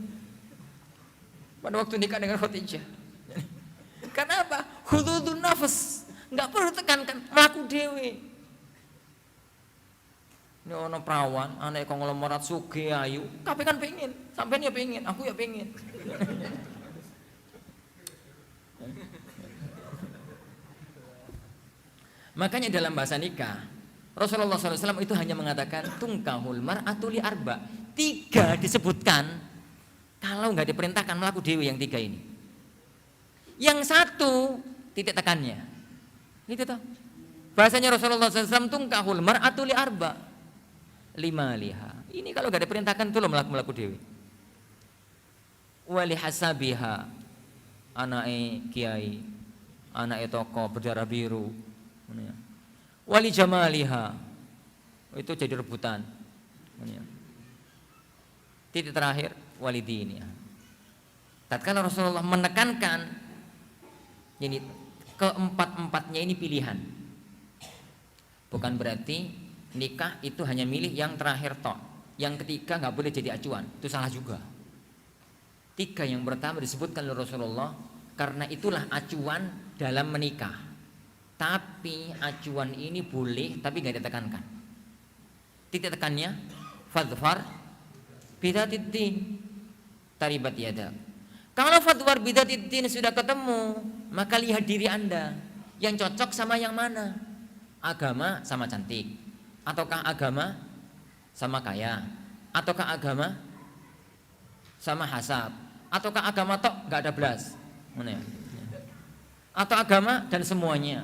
pada waktu nikah dengan Khadijah. Karena apa? Hududun nafas, nggak perlu tekankan, melaku dewe. Ini ono perawan, anak konglomerat suge ayu, kabeh kan pengen, sampean ya pengen, aku ya pengen. Makanya dalam bahasa nikah Rasulullah SAW itu hanya mengatakan tungkahul mar'atu li arba. 3 disebutkan kalau nggak diperintahkan melaku dewi yang 3 ini. Yang 1 titik tekannya. Itu toh. Bahasanya Rasulullah SAW tungkahul mar'atu li arba. 5 liha. Ini kalau nggak diperintahkan itu loh melaku dewi. Wali hasabiha. Anake kiai, anake toko berdarah biru. Wali jamaliha itu jadi rebutan. Titik terakhir wali diniha. Tatkala Rasulullah menekankan ini keempat-empatnya ini pilihan. Bukan berarti nikah itu hanya milih yang terakhir tok. Yang ketiga nggak boleh jadi acuan. Itu salah juga. 3 yang pertama disebutkan oleh Rasulullah karena itulah acuan dalam menikah. Tapi acuan ini boleh tapi nggak ditekankan. Titik tekannya fadfar bidatiddin taribat yada. Kalau fadfar bidatiddin sudah ketemu, maka lihat diri Anda yang cocok sama yang mana. Agama sama cantik, ataukah agama sama kaya, ataukah agama sama hasab, ataukah agama tok nggak ada belas, mana ya? Atau agama dan semuanya.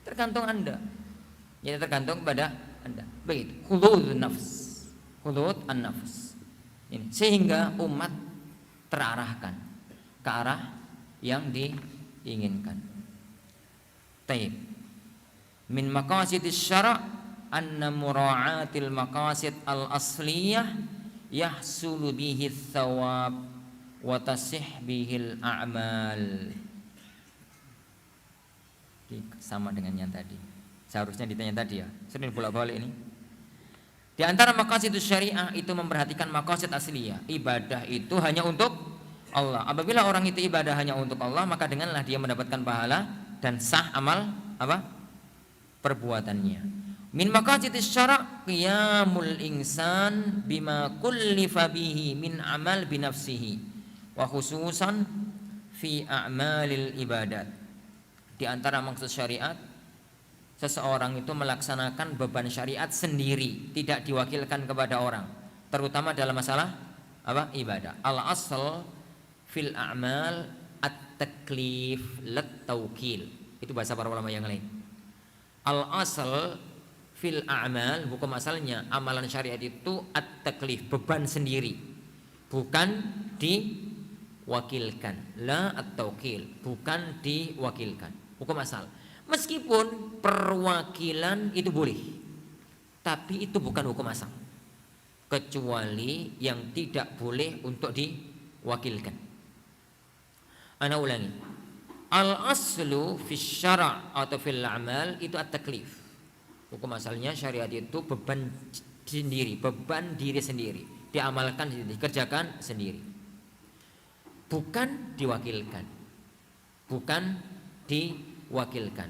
Tergantung Anda. Jadi tergantung pada Anda. Begitu. Khulud an-nafs. Ini sehingga umat terarahkan ke arah yang diinginkan. Taib. Min maqasidis syara' anna mura'atil maqasid al-asliyah yahsulu bihi thawab wa tasih bihil a'mal. Sama dengan yang tadi. Seharusnya ditanya tadi ya. Sering bolak-balik ini. Di antara maqasidus syariah itu memperhatikan maqasid asliyah. Ibadah itu hanya untuk Allah. Apabila orang itu ibadah hanya untuk Allah, maka denganlah dia mendapatkan pahala dan sah amal apa? Perbuatannya. Min maqasidis syara' qiyamul insan bima kullifa bihi min amal binafsihi wa khususan fi a'malil ibadat. Di antara maksud syariat, seseorang itu melaksanakan beban syariat sendiri, tidak diwakilkan kepada orang, terutama dalam masalah apa? Ibadah. Al-asl fil a'mal at-taklif lat-tawkil. Itu bahasa para ulama yang lain. Al-asl fil a'mal, hukum asalnya amalan syariat itu at-taklif, beban sendiri, bukan diwakilkan. La at-tawkil, bukan diwakilkan. Hukum asal. Meskipun perwakilan itu boleh, tapi itu bukan hukum asal. Kecuali yang tidak boleh untuk diwakilkan. Ana ulangi. Al-aslu fi syara' atau fil a'mal itu at-taklif. Hukum asalnya syariat itu beban sendiri, beban diri sendiri, diamalkan sendiri, dikerjakan sendiri. Bukan diwakilkan. Bukan diwakilkan.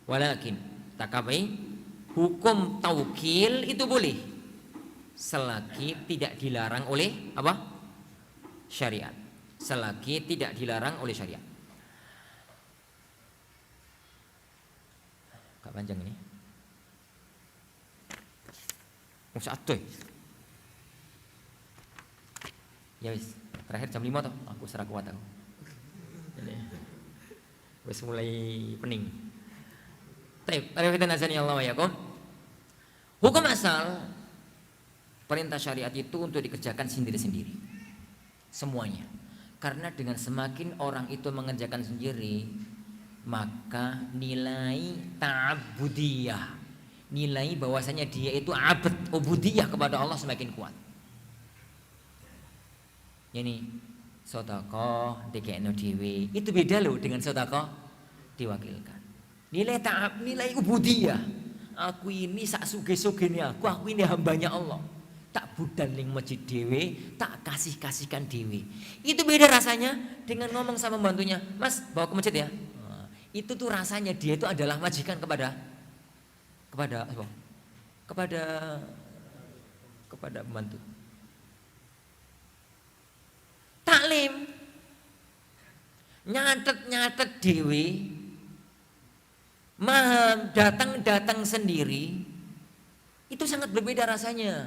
Walakin takabai hukum taukil itu boleh selagi tidak dilarang oleh apa? Syariat. Selagi tidak dilarang oleh syariat. Gak panjang ini. Satu. Ya wis, terakhir jam 5 toh, aku serah kuat aku. Ini wis mulai pening. Baik, arifin azani Allah wa yakum. Hukum asal perintah syariat itu untuk dikerjakan sendiri-sendiri. Semuanya. Karena dengan semakin orang itu mengerjakan sendiri, maka nilai ta'abudiyah, nilai bahwasanya dia itu abd, ubudiyah kepada Allah semakin kuat. Ini sedekah dikekno dhewe, itu beda loh dengan sedekah diwakilkan. Nilai ta'ab, nilai ubudiyah. Aku ini sak suge-sugene aku ini hambanya Allah. Tak budal ning masjid dhewe, tak kasihkan dhewe. Itu beda rasanya dengan ngomong sama bantunya, "Mas, bawa ke masjid ya." Nah, itu tuh rasanya dia itu adalah majikan kepada apa? Kepada pembantu. Taklim nyatet dhewe, datang sendiri, itu sangat berbeda rasanya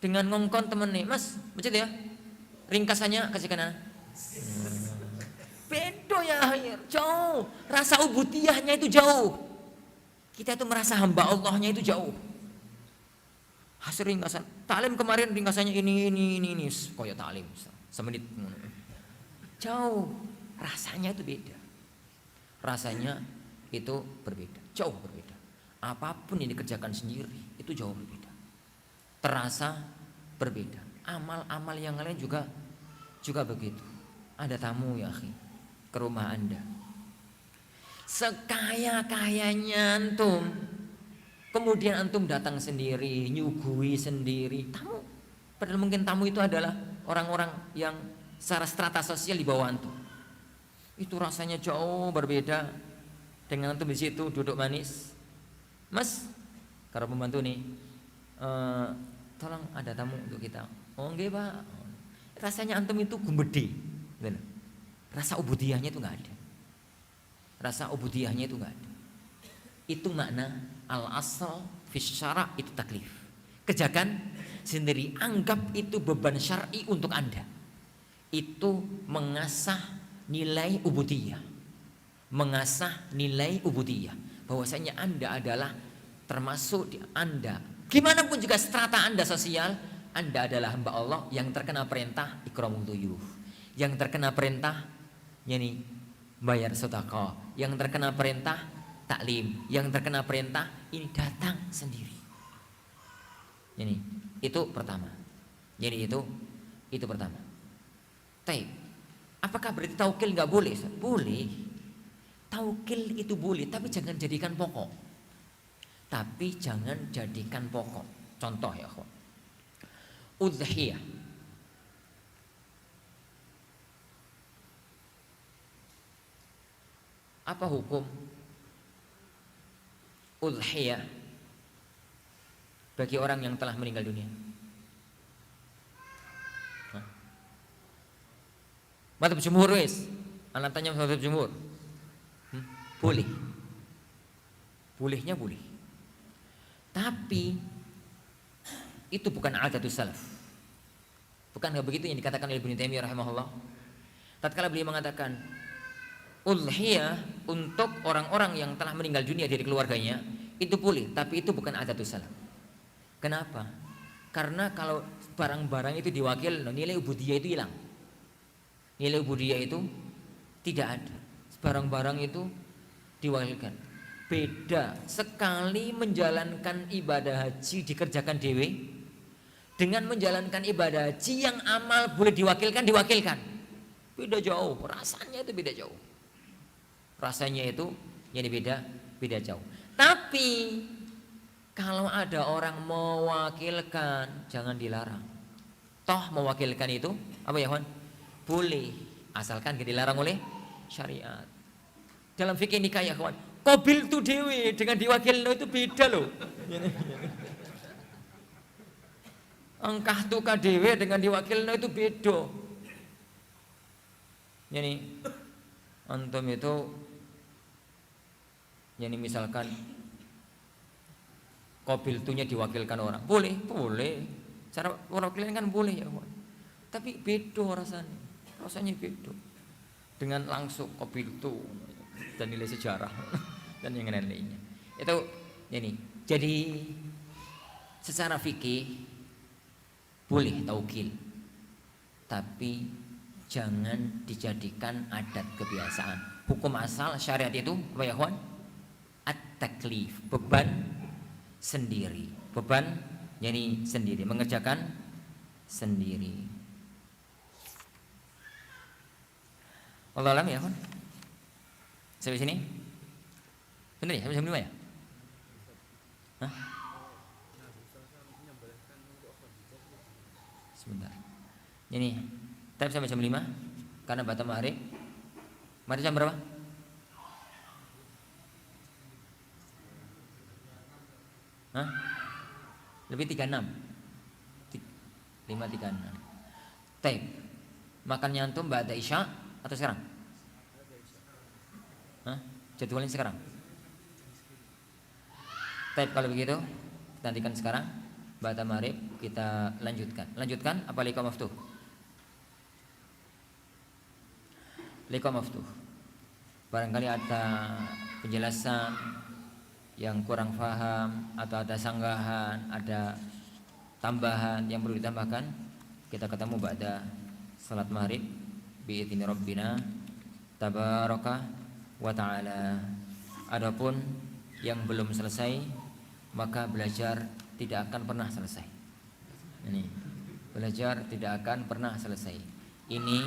dengan ngongkon temen nih, "Mas, masjid ya, ringkasannya kasihkan anak." Beda ya, jauh. Rasa ubudiyahnya itu jauh. Kita itu merasa hamba Allahnya itu jauh. Hasil ringkasan taklim kemarin ringkasannya ini koyo taklim semenit. Jauh. Rasanya itu beda. Rasanya itu berbeda, jauh berbeda. Apapun yang dikerjakan sendiri itu jauh berbeda. Terasa berbeda. Amal-amal yang lain juga begitu. Ada tamu ya akhi ke rumah Anda, sekaya-kayanya antum, kemudian antum datang sendiri, nyuguhi sendiri tamu, padahal mungkin tamu itu adalah orang-orang yang secara strata sosial di bawah antum. Itu rasanya jauh berbeda dengan antum di situ duduk manis, "Mas, kalau pembantu nih, tolong ada tamu untuk kita." "Oh nggih Pak." Rasanya antum itu gumbede, gitu. Rasa ubudiyahnya itu nggak ada. Rasa ubudiyahnya itu nggak ada. Itu makna al-asal fis syara' itu taklif. Kerjakan sendiri, anggap itu beban syar'i untuk Anda. Itu mengasah nilai ubudiyah. Mengasah nilai ubudiyah. Bahwasanya Anda adalah termasuk di Anda, gimana pun juga strata Anda sosial, Anda adalah hamba Allah yang terkena perintah ikramul dhuyuf, yang terkena perintah bayar sedekah, yang terkena perintah taklim, yang terkena perintah ini datang sendiri. Itu pertama. Itu pertama. Taib. Apakah berarti taukil nggak boleh? Boleh. Taukil itu boleh, tapi jangan jadikan pokok. Contoh ya, udhiyah. Apa hukum udhiyah bagi orang yang telah meninggal dunia? Madzhab jumhur wis. Anak tanya madzhab jumhur. Boleh. Bolehnya boleh. Tapi itu bukan adatus salaf. Bukan begitu yang dikatakan oleh Ibnu Taimiyah rahimahullah. Tatkala beliau mengatakan udhiyah untuk orang-orang yang telah meninggal dunia dari keluarganya itu boleh, tapi itu bukan adatus salaf. Kenapa? Karena kalau barang-barang itu diwakil, nilai ubudiyah itu hilang. Nilai ubudiyah itu tidak ada. Barang-barang itu diwakilkan. Beda sekali menjalankan ibadah haji dikerjakan dewe dengan menjalankan ibadah haji yang amal boleh diwakilkan. Beda jauh, rasanya itu beda jauh. Rasanya itu jadi beda jauh. Tapi kalau ada orang mewakilkan, jangan dilarang. Toh mewakilkan itu apa ya, Wan? Boleh, asalkan tidak dilarang oleh syariat. Dalam fikih nikah ya, kawan, qabil tu dewe dengan diwakilno itu beda loh. Engkah tu ka dewe dengan diwakilno itu beda. Yani antum itu misalkan qabil tunya diwakilkan orang. Boleh. Cara wakilan kan boleh ya, kawan. Tapi beda rasanya. Rasanya beda. Dengan langsung kopi itu dan nilai sejarah dan yang lain-lainnya. Itu ini. Jadi secara fikih boleh taukil. Tapi jangan dijadikan adat kebiasaan. Hukum asal syariat itu apa ya, kawan? At-taklif, beban sendiri. Beban yani sendiri, mengerjakan sendiri. Allah alam ya, kawan. Sampai sini? Benar ya? Sampai jam 5 ya? Hah? Sebentar. Ini tab sampai jam 5 karena batas maghrib. Mari jam berapa? Hah? Lebih 36. 5.36. Tab. Makannya antum ba'da isya atau sekarang? Hah? Jadwalnya sekarang? Tab kalau begitu, nantikan sekarang. Ba'da maghrib kita lanjutkan. Lanjutkan apa liqa maftuh? Liqa maftuh. Barangkali ada penjelasan yang kurang paham atau ada sanggahan, ada tambahan yang perlu ditambahkan, kita ketemu ba'da salat maghrib bi'idzni rabbina tabaraka wa ta'ala. Adapun yang belum selesai maka belajar tidak akan pernah selesai. Ini belajar tidak akan pernah selesai. Ini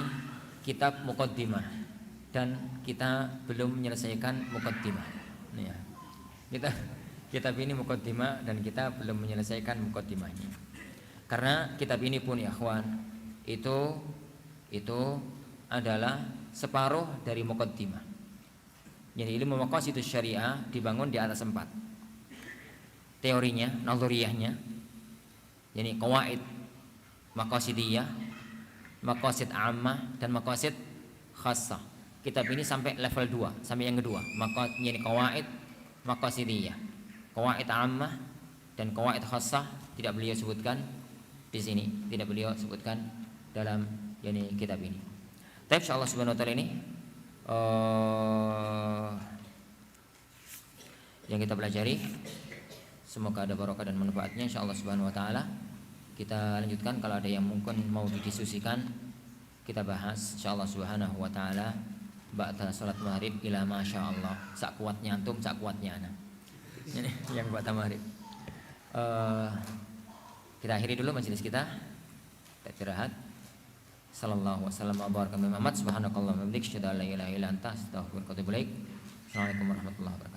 kitab muqaddimah dan kita belum menyelesaikan muqaddimah. Ya. Kitab ini muqaddimah dan kita belum menyelesaikan muqaddimahnya. Karena kitab ini pun ya ikhwan, itu adalah separuh dari muqaddimah. Jadi ilmu maqasidus syariah dibangun di atas 4. Teorinya, nazariyahnya. Jadi qawaid maqasidiyah, maqasid ammah dan maqasid khassah. Kitab ini sampai level 2, sampai yang kedua. Maka ini qawaid maqasidiyah, qawaid ammah dan qawaid khassah tidak beliau sebutkan di sini, tidak beliau sebutkan dalam yani kitab ini. Tapi insyaallah subhanahu wa taala ini yang kita pelajari semoga ada barokah dan manfaatnya insyaallah subhanahu wa taala. Kita lanjutkan, kalau ada yang mungkin mau didiskusikan kita bahas insyaallah subhanahu wa taala ba'da salat maghrib ila masyaallah. Sak kuatnya antum, sak kuatnya ana. Ini yang ba'da maghrib. Kita akhiri dulu majelis kita. Kita istirahat. Sallallahu wasallam wa baraka Muhammad subhanakallahumma wa bihamdika asyhadu an la ilaha illa anta astaghfiruka wa atubu ilaik. Assalamualaikum warahmatullahi wabarakatuh.